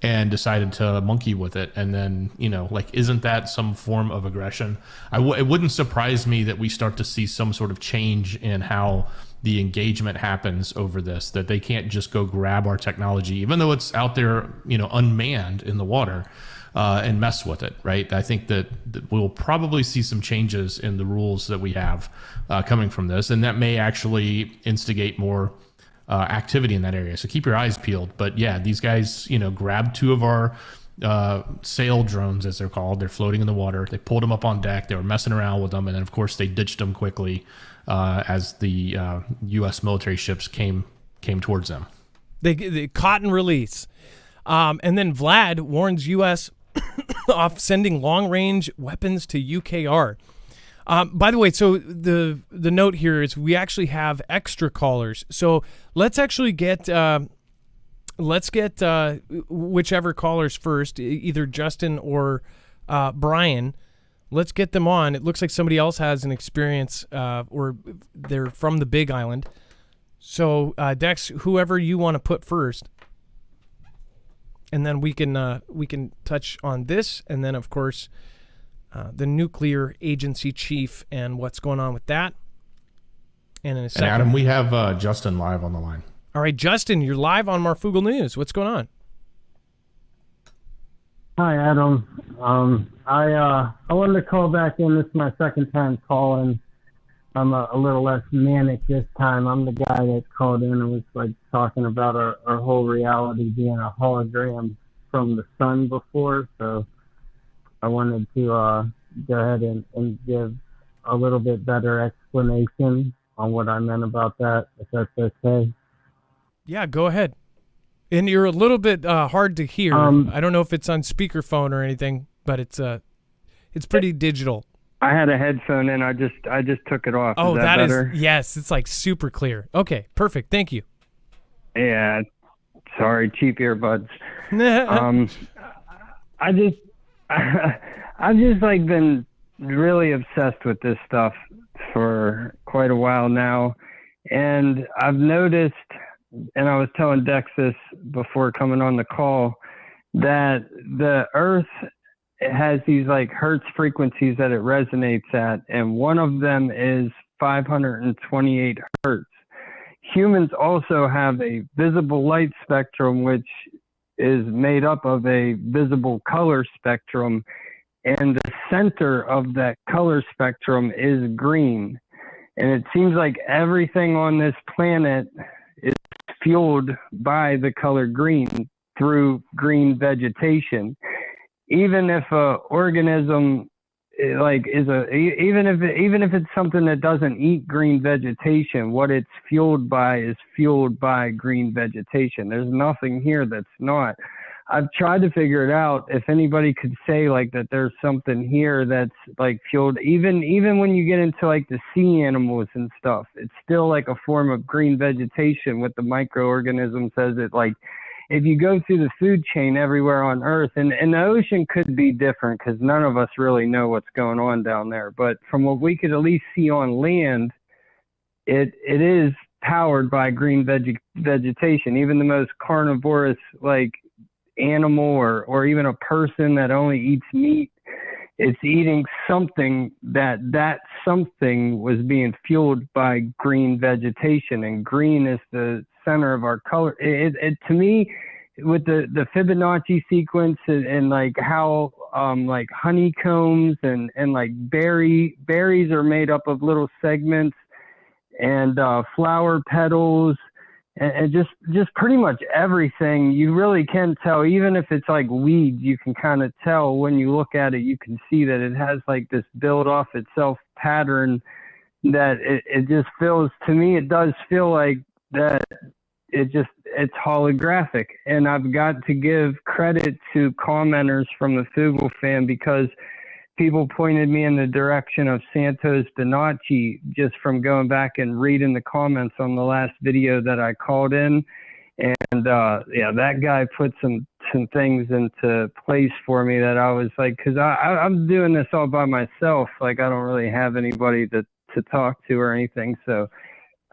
and decided to monkey with it. And then, isn't that some form of aggression? It wouldn't surprise me that we start to see some sort of change in how the engagement happens over this, that they can't just go grab our technology, even though it's out there, unmanned in the water, and mess with it, right? I think that we'll probably see some changes in the rules that we have coming from this, and that may actually instigate more activity in that area. So keep your eyes peeled. But yeah, these guys, grabbed two of our sail drones, as they're called. They're floating in the water. They pulled them up on deck. They were messing around with them, and then of course they ditched them quickly as the U.S. military ships came towards them. They caught and release. And then Vlad warns U.S. off sending long-range weapons to UKR. By the way, so the note here is we actually have extra callers. So let's actually get whichever callers first, either Justin or Brian. Let's get them on. It looks like somebody else has an experience, or they're from the Big Island. So Dex, whoever you want to put first. And then we can touch on this, and then of course the nuclear agency chief and what's going on with that. And in a second, and Adam, we have Justin live on the line. All right, Justin, you're live on Marfoogle News. What's going on? Hi, Adam. I wanted to call back in. This is my second time calling. I'm a little less manic this time. I'm the guy that called in and was talking about our whole reality being a hologram from the sun before. So I wanted to go ahead and give a little bit better explanation on what I meant about that, if that's okay. Yeah, go ahead. And you're a little bit hard to hear. I don't know if it's on speakerphone or anything, but it's pretty digital. I had a headphone in. I just took it off. Oh, is that better? Yes, it's super clear. Okay, perfect. Thank you. Yeah, sorry, cheap earbuds. I've just been really obsessed with this stuff for quite a while now, and I've noticed, and I was telling Dex this before coming on the call, that the Earth has these hertz frequencies that it resonates at, and one of them is 528 hertz. Humans also have a visible light spectrum, which is made up of a visible color spectrum, and the center of that color spectrum is green. And it seems like everything on this planet is fueled by the color green through green vegetation. Even if a organism even if it's something that doesn't eat green vegetation, what it's fueled by is fueled by green vegetation. There's nothing here that's not. I've tried to figure it out. If anybody could say that there's something here that's fueled, even when you get into the sea animals and stuff, it's still a form of green vegetation. What the microorganism says, it if you go through the food chain everywhere on Earth, and the ocean could be different because none of us really know what's going on down there. But from what we could at least see on land, it is powered by green vegetation. Even the most carnivorous like animal or even a person that only eats meat, it's eating something that something was being fueled by green vegetation, and green is the center of our color. It to me, with the Fibonacci sequence and like how like honeycombs and like berries are made up of little segments, and flower petals, and just pretty much everything. You really can tell, even if it's like weeds, you can kind of tell when you look at it. You can see that it has like this build off itself pattern that it just feels, to me, it does feel like that it's holographic. And I've got to give credit to commenters from the Fugal fan, because people pointed me in the direction of Sundayspm230pm just from going back and reading the comments on the last video that I called in. And yeah, that guy put some things into place for me that I was like, because I'm doing this all by myself. Like, I don't really have anybody to talk to or anything. So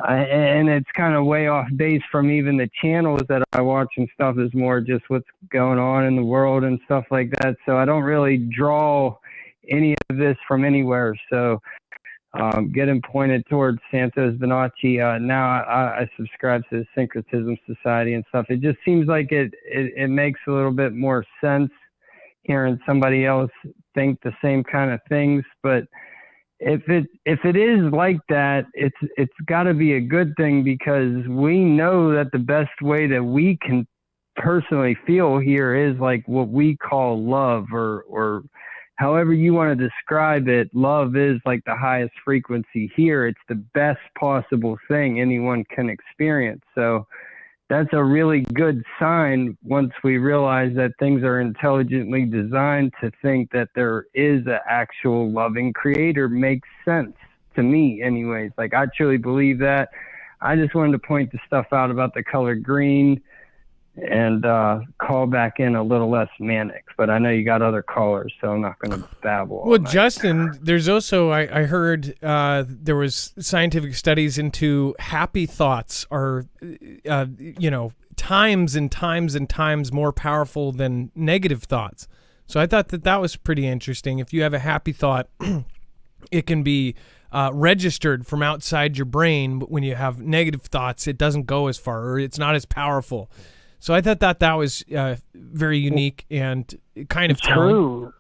and it's kind of way off base from even the channels that I watch and stuff. Is more just what's going on in the world and stuff like that. So I don't really draw any of this from anywhere. So getting pointed towards Sundayspm230pm. Now I subscribe to the Syncretism Society and stuff. It just seems like it makes a little bit more sense hearing somebody else think the same kind of things. But if it is like that, it's got to be a good thing, because we know that the best way that we can personally feel here is like what we call love, or however you want to describe it. Love is like the highest frequency here. It's the best possible thing anyone can experience. So that's a really good sign once we realize that things are intelligently designed to think that there is an actual loving creator. Makes sense to me anyways. Like, I truly believe that. I just wanted to point the stuff out about the color green and call back in a little less manic. But I know you got other callers, so I'm not going to babble. Well, Justin, there's also, I heard there was scientific studies into happy thoughts are, times and times and times more powerful than negative thoughts. So I thought that was pretty interesting. If you have a happy thought, it can be registered from outside your brain, but when you have negative thoughts, it doesn't go as far, or it's not as powerful. So I thought that was very unique and kind of true.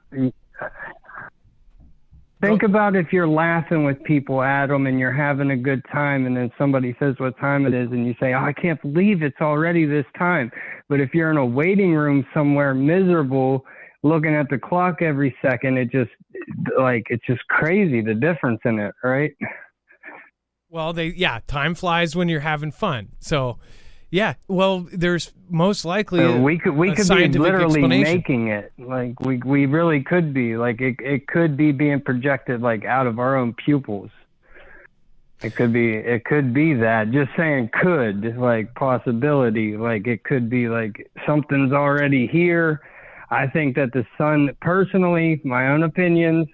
Think about if you're laughing with people, Adam, and you're having a good time, and then somebody says what time it is, and you say, "Oh, I can't believe it's already this time." But if you're in a waiting room somewhere miserable, looking at the clock every second, it's just crazy, the difference in it, right? Well, time flies when you're having fun. So. Yeah, well, there's most likely we could be literally making it. Like we really could be. Like it could be being projected like out of our own pupils. It could be that. Just saying could, like possibility. Like it could be like something's already here. I think that the sun, personally, my own opinions,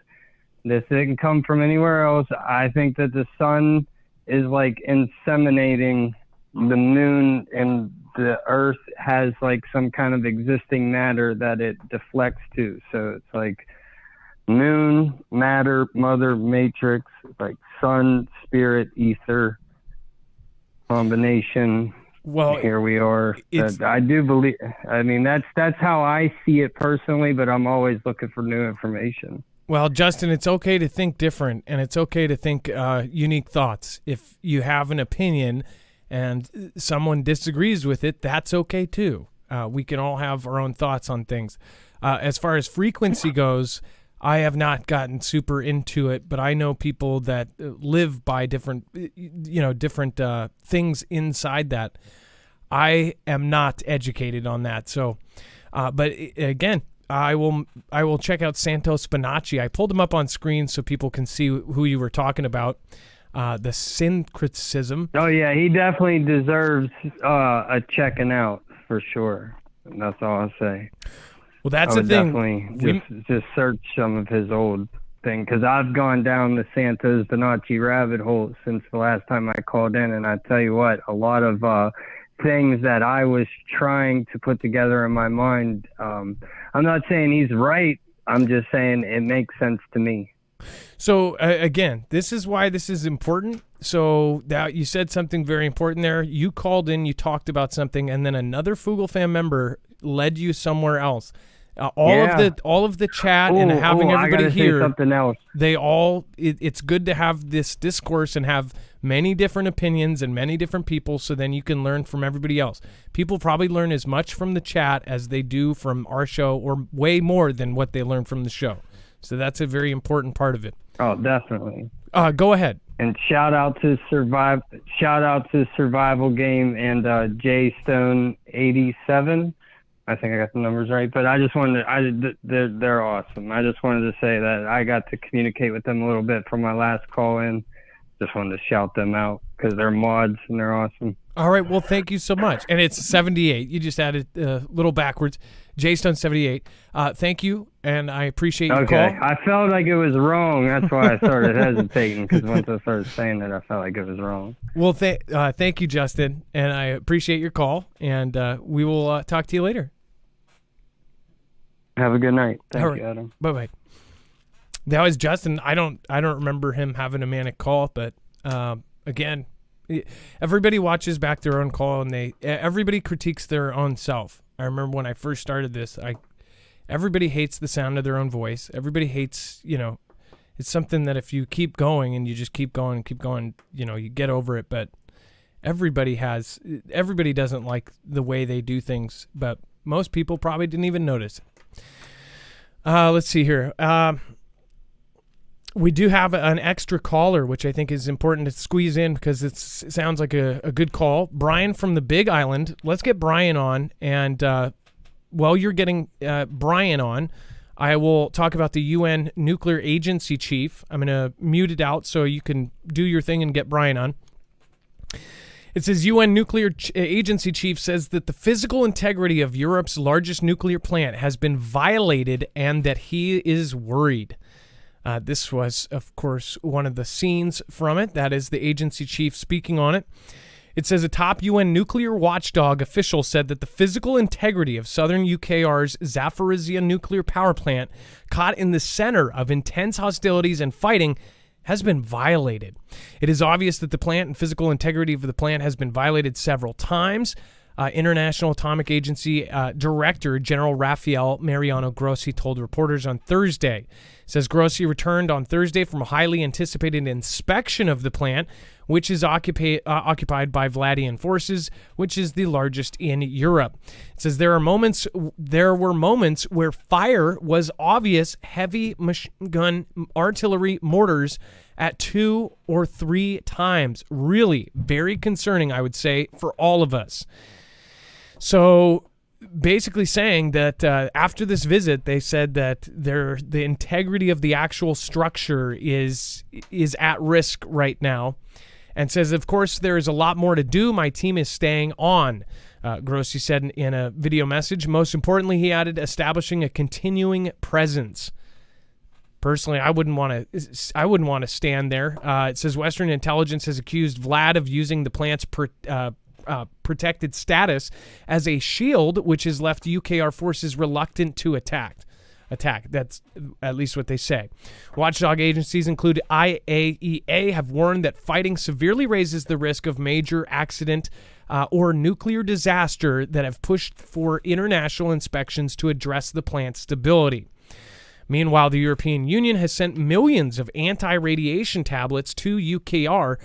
this didn't come from anywhere else. I think that the sun is like inseminating the moon, and the earth has like some kind of existing matter that it deflects to. So it's like moon, matter, mother, matrix, like sun, spirit, ether combination. Well, here we are. I do believe, I mean, that's how I see it personally, but I'm always looking for new information. Well, Justin, it's okay to think different, and it's okay to think unique thoughts. If you have an opinion and someone disagrees with it, that's okay too. We can all have our own thoughts on things. As far as frequency goes, I have not gotten super into it, but I know people that live by different things inside that. I am not educated on that. So, but again, I will check out Sundayspm230pm. I pulled him up on screen so people can see who you were talking about. The syncretism. Oh yeah, he definitely deserves a checking out for sure. That's all I'll say. Well, that's the thing. Definitely just search some of his old thing, because I've gone down the Santos Bonacci rabbit hole since the last time I called in, and I tell you what, a lot of things that I was trying to put together in my mind, I'm not saying he's right, I'm just saying it makes sense to me. So again, this is why this is important. So that you said something very important there. You called in, you talked about something, and then another Fugal fan member led you somewhere else. All of the chat and having everybody I here. say something else. It's good to have this discourse and have many different opinions and many different people, so then you can learn from everybody else. People probably learn as much from the chat as they do from our show, or way more than what they learn from the show. So that's a very important part of it. Oh, definitely. Go ahead. And shout out to Survival Game and JStone87. I think I got the numbers right, but I just wanted they're awesome. I just wanted to say that I got to communicate with them a little bit from my last call in. Just wanted to shout them out because they're mods and they're awesome. All right, well, thank you so much. And it's 78. You just added a little backwards. JStone 78. Thank you, and I appreciate your call. Okay, I felt like it was wrong. That's why I started hesitating, because once I started saying it, I felt like it was wrong. Well, thank you, Justin, and I appreciate your call, and we will talk to you later. Have a good night. Thank All right. you, Adam. Bye-bye. That was Justin. I don't remember him having a manic call, but again, everybody watches back their own call, and everybody critiques their own self. I remember when I first started this, everybody hates the sound of their own voice. Everybody hates, it's something that if you keep going and you just keep going, you get over it. But everybody doesn't like the way they do things, but most people probably didn't even notice. Let's see here. We do have an extra caller, which I think is important to squeeze in because it sounds like a good call. Brian from the Big Island. Let's get Brian on. And while you're getting Brian on, I will talk about the UN Nuclear Agency Chief. I'm going to mute it out so you can do your thing and get Brian on. It says UN Nuclear Agency Chief says that the physical integrity of Europe's largest nuclear plant has been violated and that he is worried. This was, of course, one of the scenes from it. That is the agency chief speaking on it. It says a top UN nuclear watchdog official said that the physical integrity of southern UKR's Zaporizhzhia nuclear power plant, caught in the center of intense hostilities and fighting, has been violated. It is obvious that the plant and physical integrity of the plant has been violated several times. International Atomic Agency Director General Rafael Mariano Grossi told reporters on Thursday. It says Grossi returned on Thursday from a highly anticipated inspection of the plant, which is occupied by Vladian forces, which is the largest in Europe. It says there were moments where fire was obvious, heavy machine gun artillery mortars at 2 or 3 times. Really very concerning, I would say, for all of us. So basically saying that after this visit, they said that the integrity of the actual structure is at risk right now, and says, of course, there is a lot more to do. My team is staying on, Grossi said in a video message. Most importantly, he added, establishing a continuing presence. Personally, I wouldn't want to stand there. It says Western intelligence has accused Vlad of using the plant's protected status as a shield, which has left UKR forces reluctant to attack. That's at least what they say. Watchdog agencies include IAEA have warned that fighting severely raises the risk of major accident or nuclear disaster, that have pushed for international inspections to address the plant's stability. Meanwhile, the European Union has sent millions of anti-radiation tablets to UKR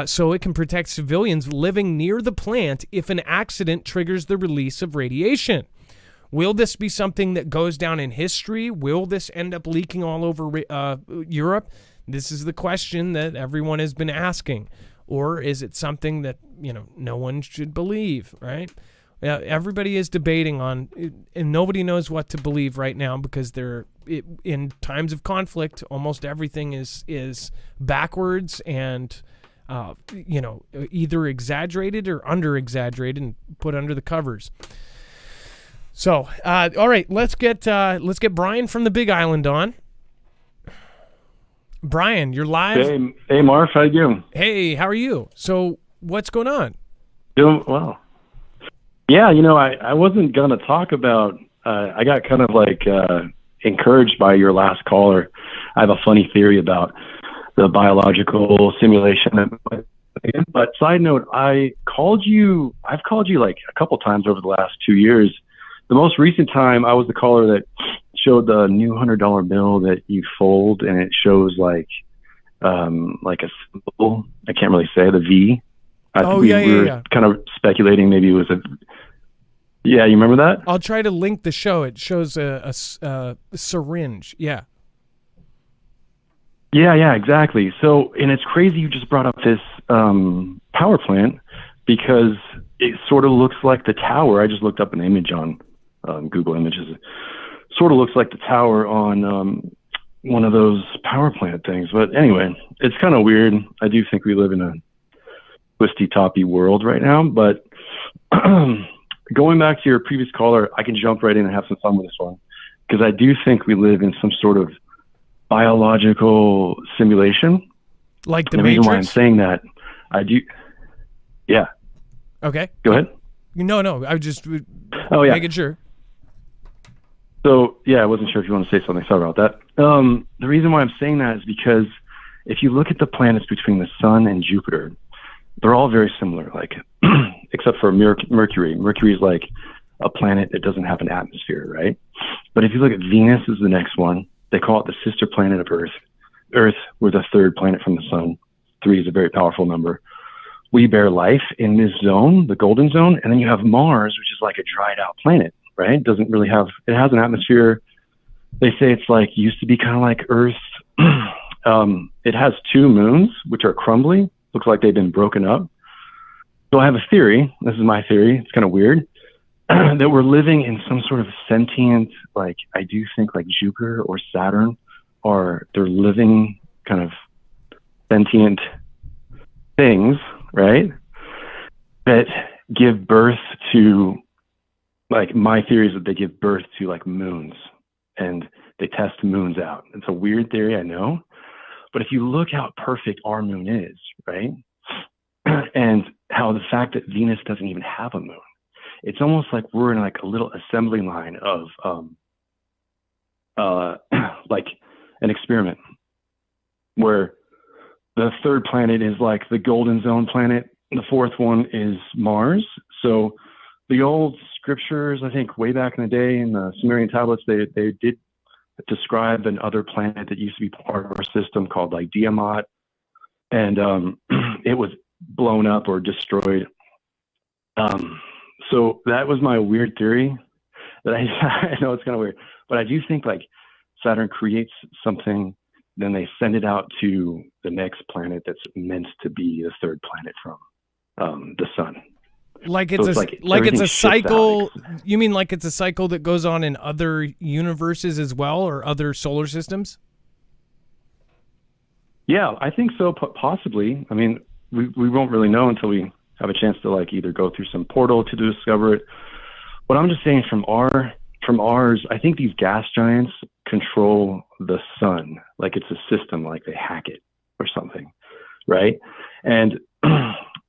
so it can protect civilians living near the plant if an accident triggers the release of radiation. Will this be something that goes down in history? Will this end up leaking all over Europe? This is the question that everyone has been asking. Or is it something that, no one should believe, right? Everybody is debating on, and nobody knows what to believe right now, because in times of conflict, almost everything is backwards and either exaggerated or under-exaggerated and put under the covers. So, all right, let's get Brian from the Big Island on. Brian, you're live. Hey, Marf, how you doing? Hey, how are you? So what's going on? Doing well. Yeah, I wasn't gonna talk about. I got kind of like encouraged by your last caller. I have a funny theory about the biological simulation. But side note, I've called you like a couple times over the last 2 years. The most recent time, I was the caller that showed the new $100 bill that you fold, and it shows like a symbol. I can't really say the V. We were kind of speculating maybe it was a. Yeah, you remember that? I'll try to link the show. It shows a syringe. Yeah. Yeah, exactly. So, and it's crazy you just brought up this power plant because it sort of looks like the tower. I just looked up an image on Google Images. It sort of looks like the tower on one of those power plant things. But anyway, it's kind of weird. I do think we live in a twisty-toppy world right now. But going back to your previous caller, I can jump right in and have some fun with this one because I do think we live in some sort of biological simulation. Like the Matrix? Matrix? Reason why I'm saying that, I do. Yeah. Okay. Go ahead. No, I was just making sure. So, yeah, I wasn't sure if you want to say something. Sorry about that. The reason why I'm saying that is because if you look at the planets between the Sun and Jupiter, they're all very similar, like except for Mercury. Mercury is like a planet that doesn't have an atmosphere, right? But if you look at Venus is the next one. They call it the sister planet of Earth. Earth, we're the third planet from the Sun. 3 is a very powerful number. We bear life in this zone, the golden zone, and then you have Mars, which is like a dried out planet, right? Doesn't really have, it has an atmosphere. They say it's like, used to be kind of like Earth. It has 2 moons, which are crumbly. Looks like they've been broken up. So I have a theory. This is my theory. It's kind of weird. That we're living in some sort of sentient, like I do think like Jupiter or Saturn they're living kind of sentient things, right? That give birth to, like my theory is that they give birth to like moons and they test moons out. It's a weird theory, I know. But if you look how perfect our moon is, right? And how the fact that Venus doesn't even have a moon. It's almost like we're in like a little assembly line of like an experiment where the third planet is like the golden zone planet. The fourth one is Mars. So the old scriptures, I think way back in the day in the Sumerian tablets, they did describe another planet that used to be part of our system called like Tiamat. And it was blown up or destroyed. So that was my weird theory that I know it's kind of weird, but I do think like Saturn creates something, then they send it out to the next planet that's meant to be the third planet from the Sun. Like it's so it's a cycle. You mean like it's a cycle that goes on in other universes as well, or other solar systems? Yeah, I think so. Possibly. I mean, we won't really know until we have a chance to like either go through some portal to discover it. But I'm just saying from ours, I think these gas giants control the Sun. Like it's a system, like they hack it or something, right? And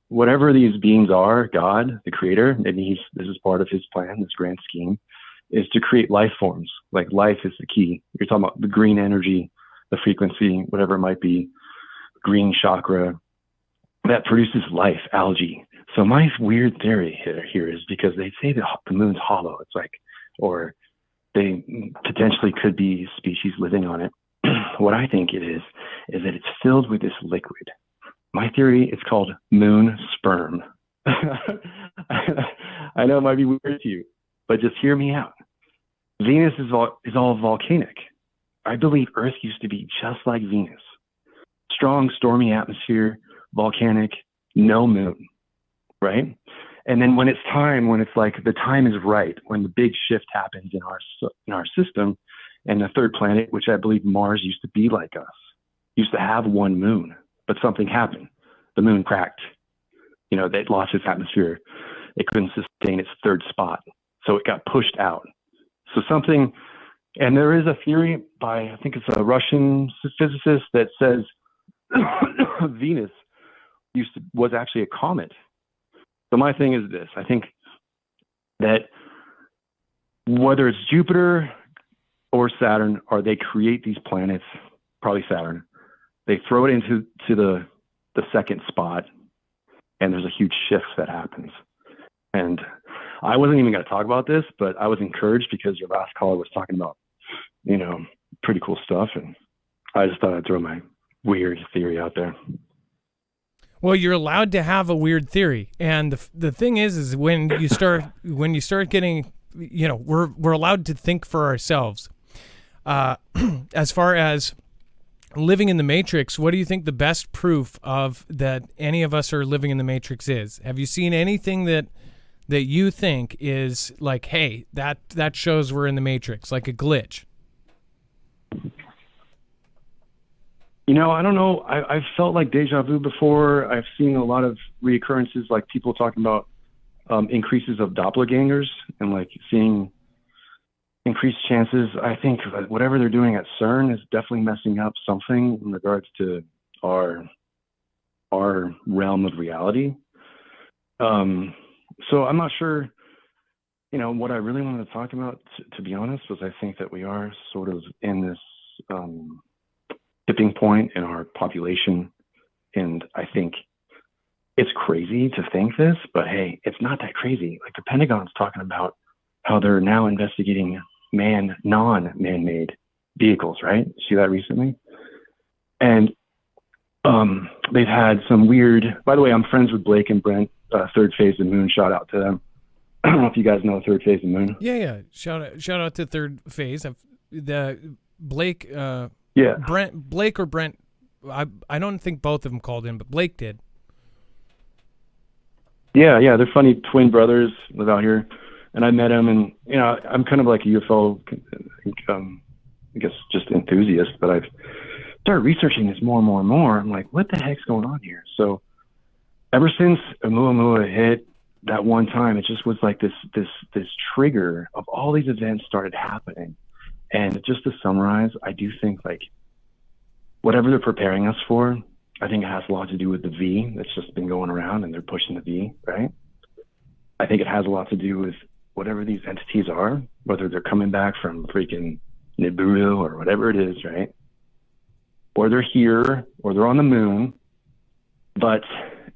whatever these beings are, God, the creator, and this is part of his plan, this grand scheme, is to create life forms. Like life is the key. You're talking about the green energy, the frequency, whatever it might be, green chakra, that produces life, algae. So my weird theory here is because they say the moon's hollow. It's like, or they potentially could be species living on it. What I think it is that it's filled with this liquid. My theory is called moon sperm. I know it might be weird to you, but just hear me out. Venus is all volcanic. I believe Earth used to be just like Venus. Strong, stormy atmosphere, volcanic, no moon, right? And then when it's like the time is right, when the big shift happens in our system, and the third planet, which I believe Mars used to be like us, used to have one moon, but something happened. The moon cracked. You know, it lost its atmosphere. It couldn't sustain its third spot, so it got pushed out. So something And there is a theory by, I think it's a Russian physicist, that says Venus was actually a comet. So my thing is this: I think that whether it's Jupiter or Saturn, or they create these planets, probably Saturn, they throw it into the second spot, and there's a huge shift that happens. And I wasn't even going to talk about this, but I was encouraged because your last caller was talking about, pretty cool stuff, and I just thought I'd throw my weird theory out there. Well, you're allowed to have a weird theory, and the thing is when you start getting, we're allowed to think for ourselves. As far as living in the Matrix, what do you think the best proof of that any of us are living in the Matrix is? Have you seen anything that you think is like, hey, that shows we're in the Matrix, like a glitch? I don't know. I've felt like deja vu before. I've seen a lot of reoccurrences, like people talking about increases of doppelgangers and like seeing increased chances. I think whatever they're doing at CERN is definitely messing up something in regards to our realm of reality. So I'm not sure, what I really wanted to talk about, to be honest, was I think that we are sort of in this tipping point in our population. And I think it's crazy to think this, but hey, it's not that crazy. Like the Pentagon's talking about how they're now investigating non-man-made vehicles, right? See that recently? And they've had some weird, by the way, I'm friends with Blake and Brent, Third Phase of the Moon, shout out to them. I don't know if you guys know Third Phase of the Moon. Yeah. Shout out to Third Phase. The Blake, Blake or Brent, I don't think both of them called in, but Blake did. Yeah, they're funny twin brothers, live out here. And I met him, and I'm kind of like a UFO, I guess, just enthusiast. But I've started researching this more and more and more. I'm like, what the heck's going on here? So, ever since Oumuamua hit that one time, it just was like this trigger of all these events started happening. And just to summarize, I do think like whatever they're preparing us for, I think it has a lot to do with the V that's just been going around, and they're pushing the V, right? I think it has a lot to do with whatever these entities are, whether they're coming back from freaking Nibiru or whatever it is, right? Or they're here, or they're on the moon. But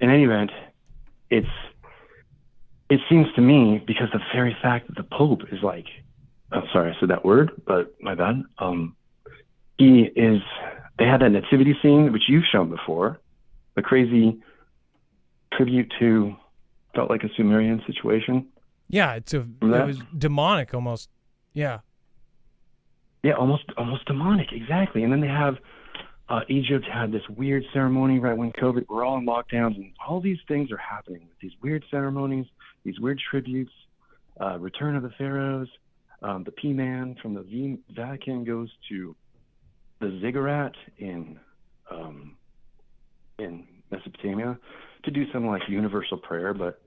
in any event, it seems to me, because the very fact that the Pope is like, I'm sorry I said that word, but my bad. They had that nativity scene, which you've shown before, the crazy tribute to, felt like a Sumerian situation. Yeah, it was demonic almost. Yeah. Yeah, almost demonic, exactly. And then they have Egypt had this weird ceremony right when COVID, we're all in lockdowns, and all these things are happening with these weird ceremonies, these weird tributes, return of the pharaohs, the P-Man from the Vatican goes to the ziggurat in Mesopotamia to do some like universal prayer, but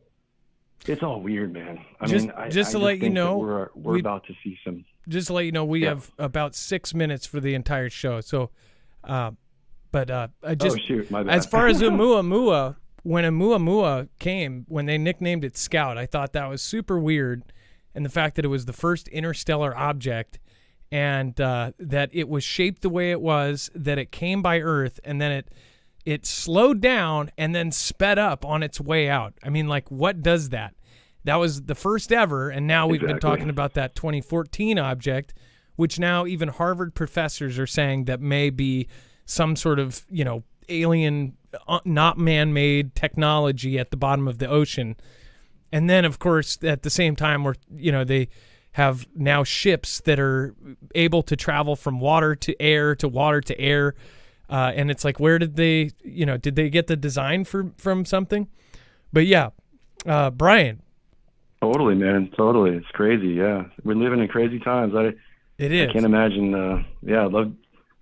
it's all weird, man. Just to let you know, we're about to see some. Just to let you know, we have about 6 minutes for the entire show. So, my bad. As far as Oumuamua, when Oumuamua came, when they nicknamed it Scout, I thought that was super weird, and the fact that it was the first interstellar object, and that it was shaped the way it was, that it came by Earth, and then it slowed down and then sped up on its way out. I mean, like, what does that? That was the first ever, and now we've been talking about that 2014 object, which now even Harvard professors are saying that may be some sort of, alien, not man-made technology at the bottom of the ocean. And then, of course, at the same time, they have now ships that are able to travel from water to air to water to air. And it's like, where did they get the design from something? But yeah, Brian. Totally, man. Totally. It's crazy. Yeah. We're living in crazy times. It is. I can't imagine.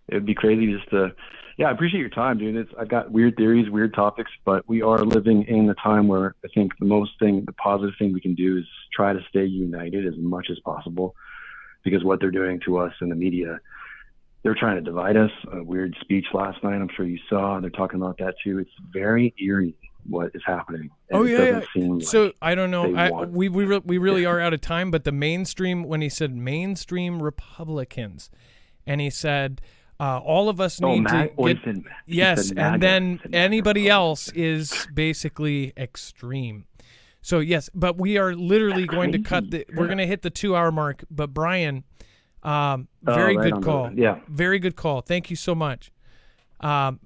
It'd be crazy just to, I appreciate your time, dude. I've got weird theories, weird topics, but we are living in a time where I think the positive thing we can do is try to stay united as much as possible. because what they're doing to us in the media, they're trying to divide us. A weird speech last night, I'm sure you saw. They're talking about that too. It's very eerie what is happening. And it doesn't seem So like I don't know. We really are out of time. But the mainstream, when he said mainstream Republicans, and he said all of us need to get, yes, and then anybody else is basically extreme. So yes, but we are literally going to cut we're going to hit the 2-hour mark. But Brian, very good call. Yeah, very good call. Thank you so much.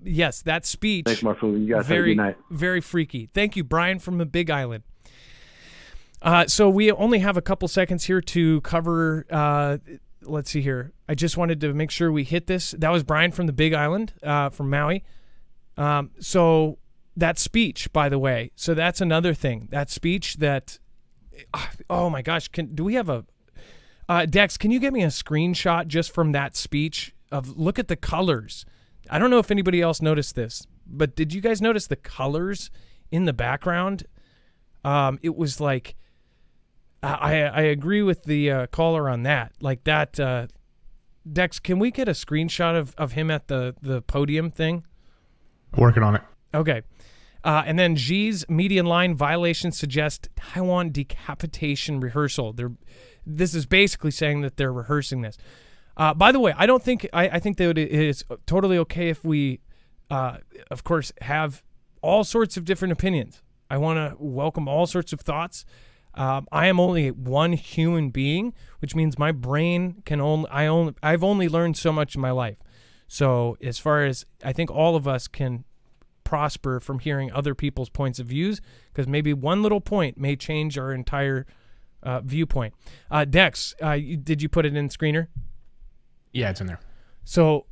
Yes, that speech. Thanks, Marfoogle. You guys have a good night. Very freaky. Thank you, Brian from the Big Island. So we only have a couple seconds here to cover. Let's see here. I just wanted to make sure we hit this. That was Brian from the Big Island, from Maui. So that speech, by the way. So that's another thing. That speech that. Oh my gosh! Do we have a? Dex, can you get me a screenshot just from that speech look at the colors? I don't know if anybody else noticed this, but did you guys notice the colors in the background? It was like, I agree with the caller on that. Like that, Dex, can we get a screenshot of him at the podium thing? Working on it. Okay. And then G's median line violation suggests Taiwan decapitation rehearsal. This is basically saying that they're rehearsing this. By the way, I don't think I think that it is totally okay if we, of course, have all sorts of different opinions. I want to welcome all sorts of thoughts. I am only one human being, which means my brain can I've only learned so much in my life. So as far as I think all of us can prosper from hearing other people's points of views, because maybe one little point may change our entire viewpoint. Dex, did you put it in screener? Yeah, it's in there. So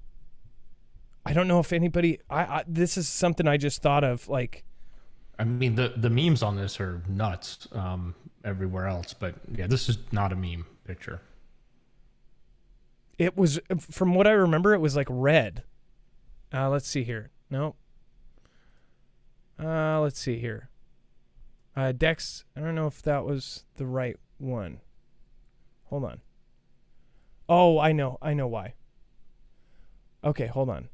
I don't know if anybody. This is something I just thought of. Like, I mean, the memes on this are nuts everywhere else, but yeah, this is not a meme picture. It was, from what I remember, it was like red. Let's see here. No. Let's see here. Dex, I don't know if that was the right one. Hold on. Oh, I know why. Okay, hold on.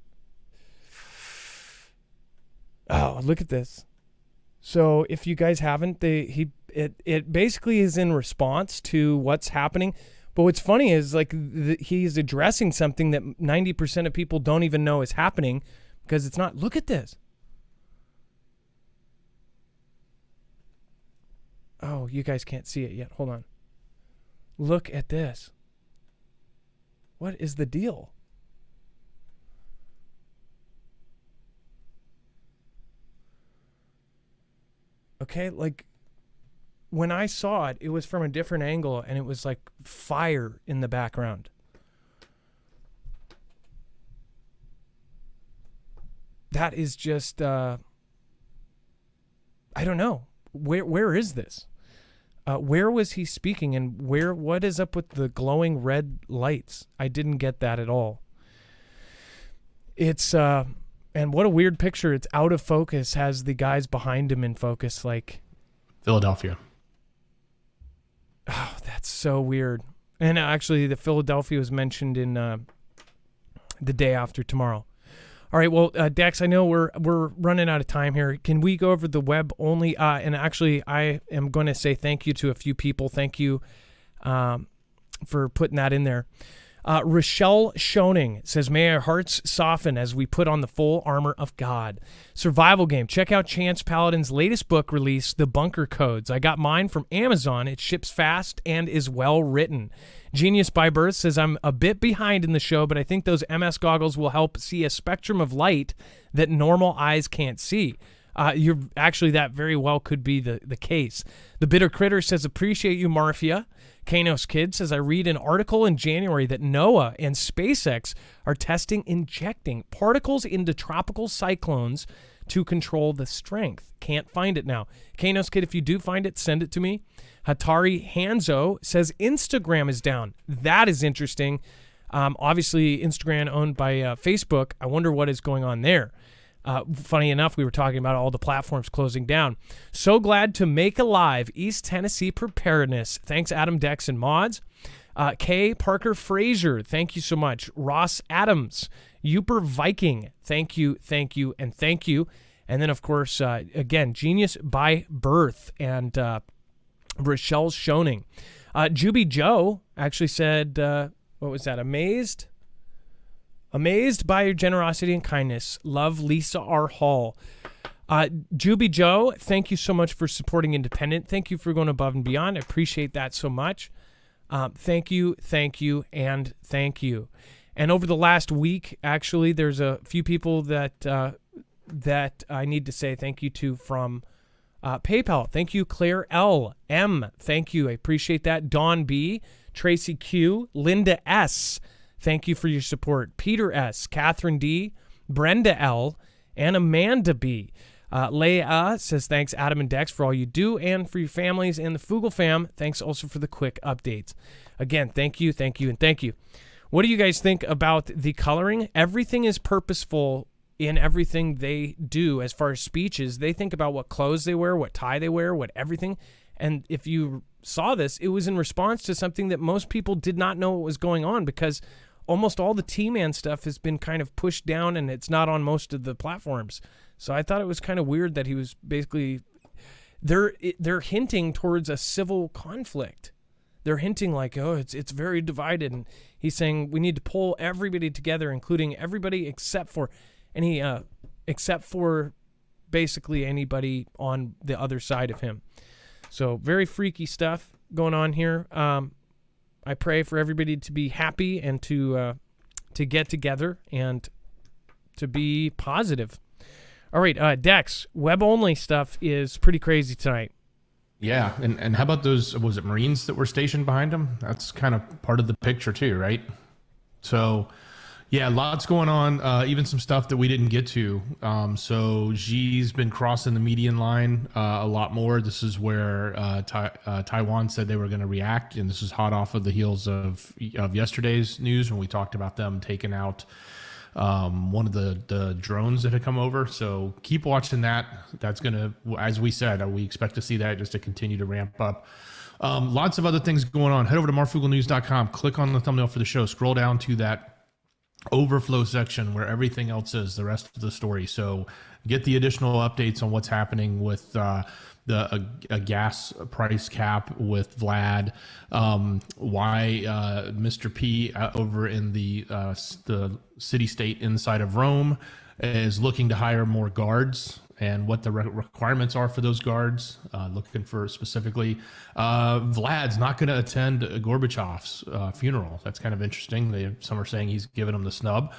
Oh, look at this. So if you guys haven't, it basically is in response to what's happening. But what's funny is like he's addressing something that 90% of people don't even know is happening because it's not. Look at this. Oh, you guys can't see it yet. Hold on. Look at this. What is the deal? Okay, like when I saw it, it was from a different angle and it was like fire in the background. That is just, I don't know. Where is this? Where was he speaking, and what is up with the glowing red lights? I didn't get that at all. It's and what a weird picture. It's out of focus, has the guys behind him in focus, like Philadelphia. Oh, that's so weird. And actually, the Philadelphia was mentioned in The Day After Tomorrow. All right, well, Dex, I know we're running out of time here. Can we go over the web only? And actually, I am going to say thank you to a few people. Thank you for putting that in there. Rochelle Schoening says, may our hearts soften as we put on the full armor of God. Survival game. Check out Chance Paladin's latest book release, The Bunker Codes. I got mine from Amazon. It ships fast and is well written. Genius by Birth says, I'm a bit behind in the show, but I think those MS goggles will help see a spectrum of light that normal eyes can't see. You're actually, that very well could be the case. The Bitter Critter says, appreciate you, Marfia. Kanos Kid says, I read an article in January that NOAA and SpaceX are testing injecting particles into tropical cyclones to control the strength. Can't find it now. Kanos Kid, if you do find it, send it to me. Hatari Hanzo says Instagram is down. That is interesting. Obviously, Instagram owned by Facebook. I wonder what is going on there. Funny enough, we were talking about all the platforms closing down. So glad to make alive East Tennessee preparedness. Thanks, Adam, Dex, and Mods. K. Parker Fraser, thank you so much. Ross Adams, Uper Viking, thank you, and thank you. And then, of course, again, Genius by Birth and Rochelle Schoening. Juby Joe actually said, what was that? Amazed by your generosity and kindness. Love, Lisa R. Hall. Juby Joe, thank you so much for supporting Independent. Thank you for going above and beyond. I appreciate that so much. Thank you, and thank you. And over the last week, actually, there's a few people that I need to say thank you to from PayPal. Thank you, Claire L. M. Thank you. I appreciate that. Dawn B. Tracy Q. Linda S. Thank you for your support. Peter S. Catherine D. Brenda L. And Amanda B. Leah says, thanks, Adam and Dex, for all you do and for your families and the Fugal fam. Thanks also for the quick updates. Again, thank you, and thank you. What do you guys think about the coloring? Everything is purposeful in everything they do as far as speeches. They think about what clothes they wear, what tie they wear, what everything. And if you saw this, it was in response to something that most people did not know what was going on, because almost all the T-Man stuff has been kind of pushed down and it's not on most of the platforms. So I thought it was kind of weird that he was basically, they're hinting towards a civil conflict. They're hinting like, oh, it's very divided. And he's saying we need to pull everybody together, including everybody except for basically anybody on the other side of him. So very freaky stuff going on here. I pray for everybody to be happy and to get together and to be positive. All right, Dex, web-only stuff is pretty crazy tonight. Yeah, and how about those, was it Marines that were stationed behind him? That's kind of part of the picture too, right? So, yeah, lots going on, even some stuff that we didn't get to. So Xi's been crossing the median line a lot more. This is where Taiwan said they were going to react, and this is hot off of the heels of yesterday's news when we talked about them taking out one of the drones that had come over. So keep watching that. That's going to, as we said, we expect to see that just to continue to ramp up. Lots of other things going on. Head over to MoreFugalNews.com, click on the thumbnail for the show, scroll down to that overflow section where everything else is, the rest of the story. So get the additional updates on what's happening with a gas price cap with Vlad, why Mr. P over in the city state inside of Rome is looking to hire more guards, and what the requirements are for those guards, looking for specifically. Vlad's not going to attend Gorbachev's funeral. That's kind of interesting. Some are saying he's giving him the snub.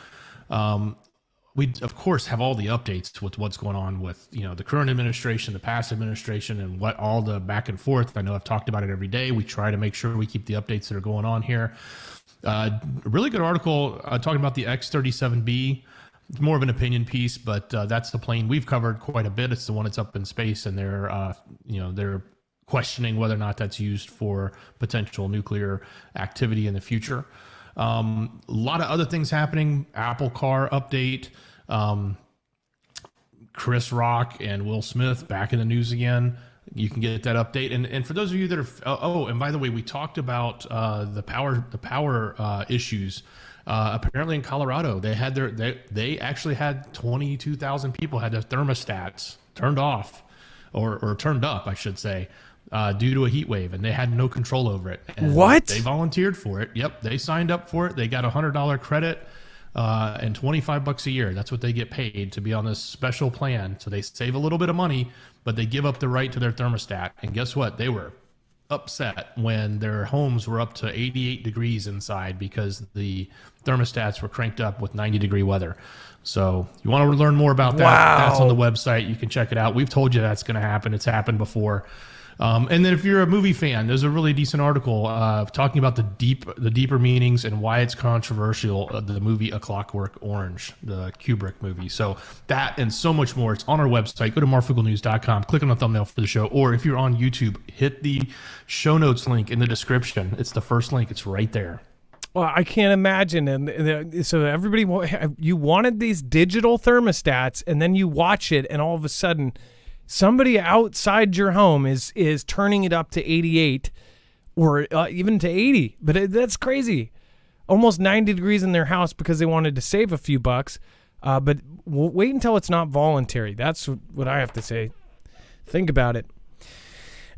We, of course, have all the updates with what's going on with, the current administration, the past administration, and what all the back and forth. I know I've talked about it every day. We try to make sure we keep the updates that are going on here. A really good article talking about the X-37B. It's more of an opinion piece, but that's the plane we've covered quite a bit. It's the one that's up in space, and they're questioning whether or not that's used for potential nuclear activity in the future. A lot of other things happening. Apple Car update. Chris Rock and Will Smith back in the news again. You can get that update. And for those of you that are, and by the way, we talked about the power issues. Apparently in Colorado, they actually had 22,000 people had their thermostats turned off or turned up, I should say, due to a heat wave, and they had no control over it. And what? They volunteered for it. Yep, they signed up for it. They got $100 credit and $25 a year. That's what they get paid to be on this special plan. So they save a little bit of money, but they give up the right to their thermostat. And guess what? They were upset when their homes were up to 88 degrees inside because the thermostats were cranked up with 90-degree weather. So you want to learn more about that? Wow. That's on the website. You can check it out. We've told you that's going to happen. It's happened before. And then if you're a movie fan, there's a really decent article talking about the deeper meanings and why it's controversial, the movie A Clockwork Orange, the Kubrick movie. So that and so much more, it's on our website. Go to MoreFugalNews.com, click on the thumbnail for the show, or if you're on YouTube, hit the show notes link in the description. It's the first link. It's right there. Well, I can't imagine. And so everybody, you wanted these digital thermostats, and then you watch it, and all of a sudden, somebody outside your home is turning it up to 88 or even to 80. But that's crazy. Almost 90 degrees in their house because they wanted to save a few bucks. But we'll wait until it's not voluntary. That's what I have to say. Think about it.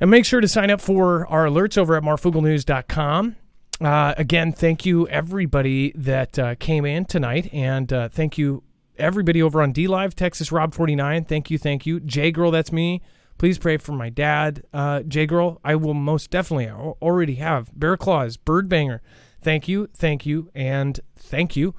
And make sure to sign up for our alerts over at MoreFugalNews.com. Again, thank you everybody that came in tonight, and thank you everybody over on DLive, Texas Rob 49. Thank you. J Girl, that's me. Please pray for my dad. J Girl, I will most definitely already have. Bear Claws, Bird Banger. Thank you, and thank you.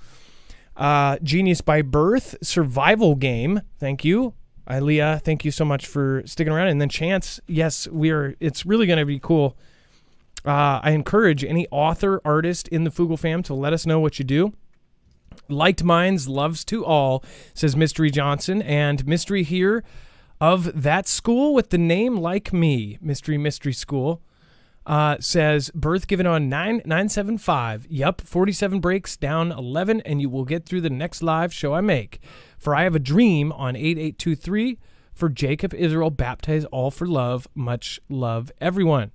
Genius by Birth, Survival Game. Thank you. Ilea, thank you so much for sticking around. And then Chance, yes, it's really going to be cool. I encourage any author, artist in the Fugal fam to let us know what you do. Liked minds, loves to all, says Mystery Johnson. And Mystery here of that school with the name like me, Mystery School, says birth given on 9/9/75. Yup, 47 breaks down 11, and you will get through the next live show I make. For I have a dream on 8823 for Jacob Israel, baptize all for love. Much love, everyone.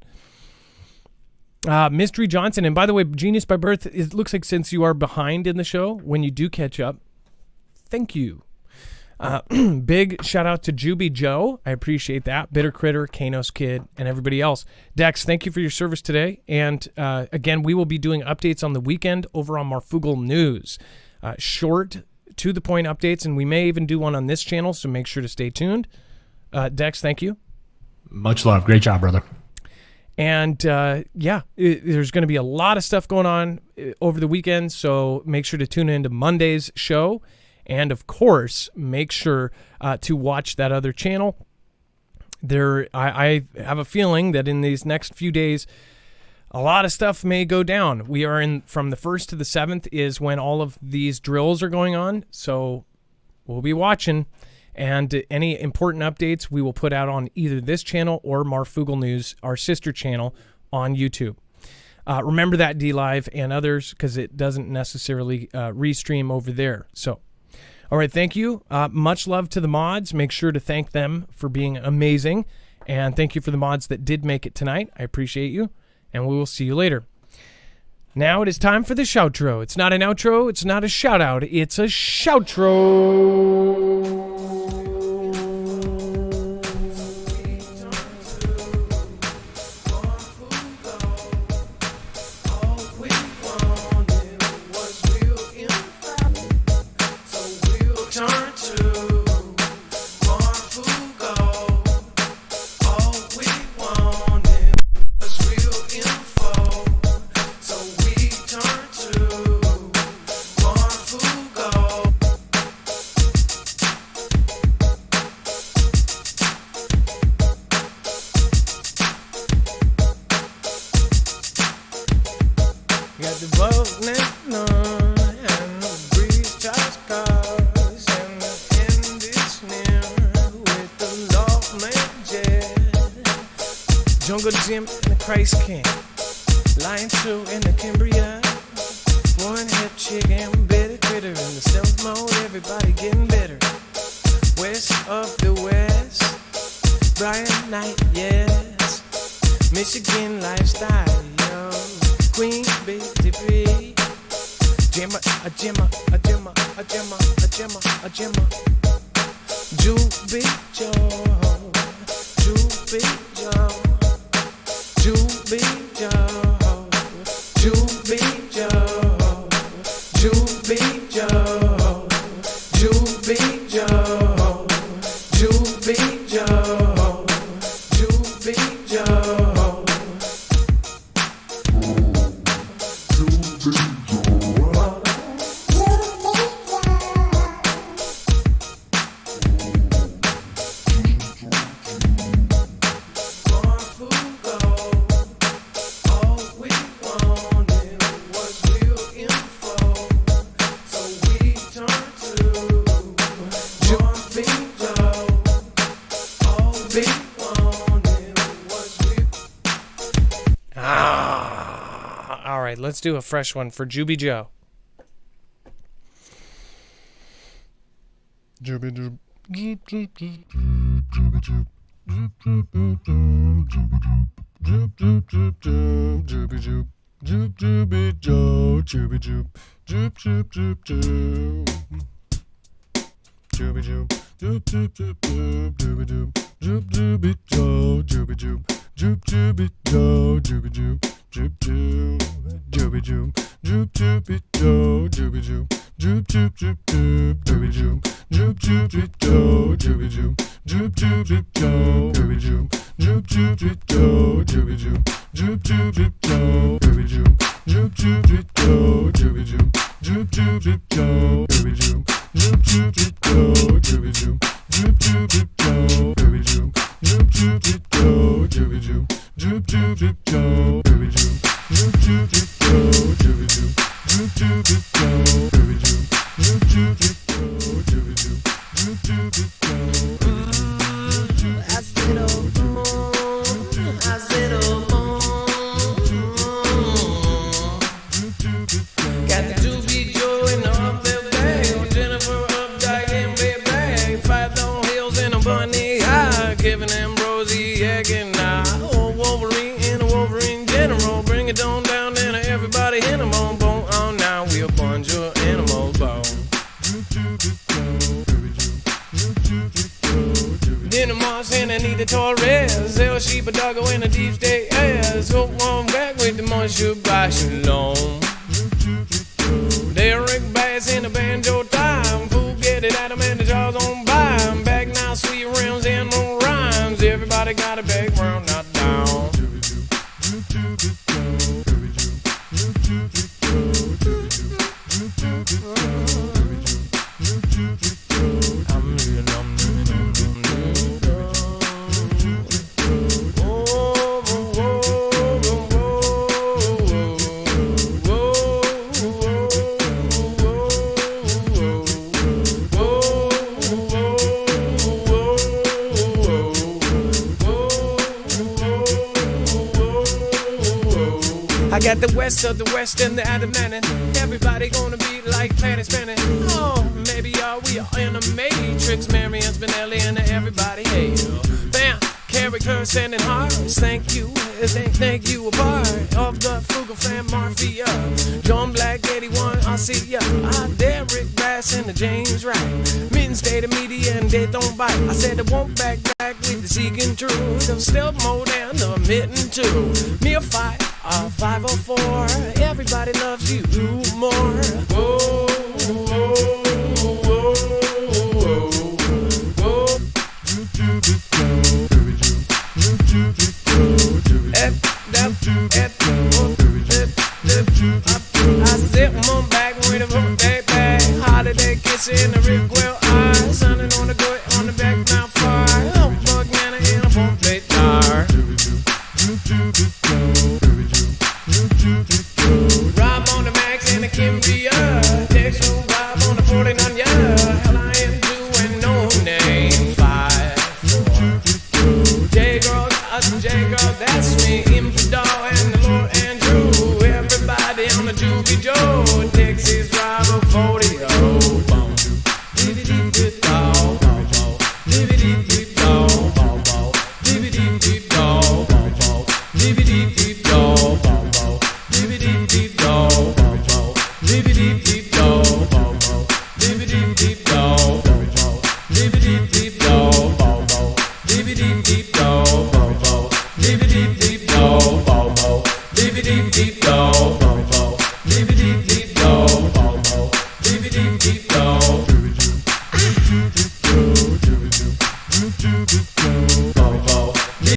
Mystery Johnson, and by the way, Genius by Birth, it looks like since you are behind in the show, when you do catch up, thank you. Big shout out to Juby Joe. I appreciate that. Bitter Critter, Kanos Kid, and everybody else. Dex, thank you for your service today. And again, we will be doing updates on the weekend over on Marfoogle News. Short, to the point updates, and we may even do one on this channel, so make sure to stay tuned. Dex, thank you. Much love. Great job, brother. And there's going to be a lot of stuff going on over the weekend, so make sure to tune into Monday's show. And, of course, make sure to watch that other channel. I have a feeling that in these next few days, a lot of stuff may go down. We are in from the 1st to the 7th is when all of these drills are going on. So we'll be watching. And any important updates we will put out on either this channel or Marfoogle News, our sister channel, on YouTube. Remember that, DLive and others, because it doesn't necessarily restream over there. So, all right, thank you. Much love to the mods. Make sure to thank them for being amazing. And thank you for the mods that did make it tonight. I appreciate you. And we will see you later. Now it is time for the shoutro. It's not an outro. It's not a shout out. It's a shoutro. Jim and the Christ King, Lion Sue and the Cambria, one hip chick and bitter critter in the stealth mode, everybody getting better. West of the West, Brian Knight, yes, Michigan lifestyle, yo, Queen BTP, Jimma, a Jimma, a Jimma, a Jimma, a Jimma, a Jimma, Juby Joe, Juby Joe. Juby Joe, Juby Joe, Juby Joe, Juby Joe, Juby Joe, Juby Joe. Let's do a fresh one for Juby Joe. Juby Joe. Joop joop joop joop joopy joop. Joop joopy joop joopy joop. Joop joop joop joop. Joopy joop. Joop joop joop joop joopy joop. Joop joopy joop joopy joop. Joop joopy joop joopy joop. Joop joop joopy joop. Joop joopy joop joopy joop. Joop joop joop joop joopy joop. Joop joopy joop joopy joop. Joop joopy joop joopy joop. Joop joopy joop joopy joop. Joop joopy joop joopy joop. Joop joopy joop joopy joop. Joop joopy joop joopy joop. Joop joopy joop joopy joop. Joop joopy joop joopy joop. Joop joopy joop joopy joop. Joop joopy joop joopy joop. Joop joopy joop joopy joop. Joop joopy joop joopy joop. Joop joopy joop joopy joop. Joop joopy joop. I said, oh, I said, oh, got the doobie Joe in the up their bag. Jennifer Updike and baby. 5 Thorn Hills and a bunny high. Kevin Ambrosi, egging now. Oh, Wolverine and a Wolverine general. Bring it on down and everybody in a bone. Bone on now. We a bunch of animals bone. Dinner Moss and Anita Torres. El Sheba Doggo and a deep state ass. Hope on back with the Monsieur by Shalom. Derek Bass in the banjo time. Fool get it at him and the jaws on by him. Back now, sweet rims and no rhymes. Everybody got a background, not down. I got the west of the west and the Atlantic. Everybody gonna be like planet spinning. Oh, maybe we are in a matrix. Marion Spinelli and everybody. Hey, bam, character sending hearts. Thank you a part of the Fugal fam Mafia. John Black 81, I see ya. Derek Bass and the James Wright. Mitten State of Media and they don't bite. I said I won't back with the seeking truth. I'm still more than the mitten too. Me a fight. 504, everybody loves you more. Whoa, whoa, whoa, whoa, whoa. I sit on back with a baby. Holiday kissing the Rick Well eyes. Sunning on the good on the back now fire. Oh, bug man in a phone plate car. Rob on the Max and the Kimbia. Text you Rob on the 49, yeah. Hell, I am doing no name. 5, 4. J-Girl, J-Girl, that's me. Impedal and the Lord Andrew. Everybody on the Doobie Joe. Texas Robber 40, oh, boom. Dibbidi-dib-dib-dow, bow, bow. Dibbidi-dib-dib-dow, bow, bow. Dibbidi-dib-dib-dow, bow, bow. Dibbidi-dib-dib-dow, bow, bow. Dibbidi-dib-dib-dow, bow, bow. Dibbidi-dib-dib-dow, bow, bow. Dibbidi-dib-dib-dow, bow, bow. Dibbidi-dib-dib-dow, bow, bow. Dibbidi-dib-dib-dow, bow, bow. Dibbidi-dib-dib-dow, bow, bow. Dibbidi-dib-dib-dow.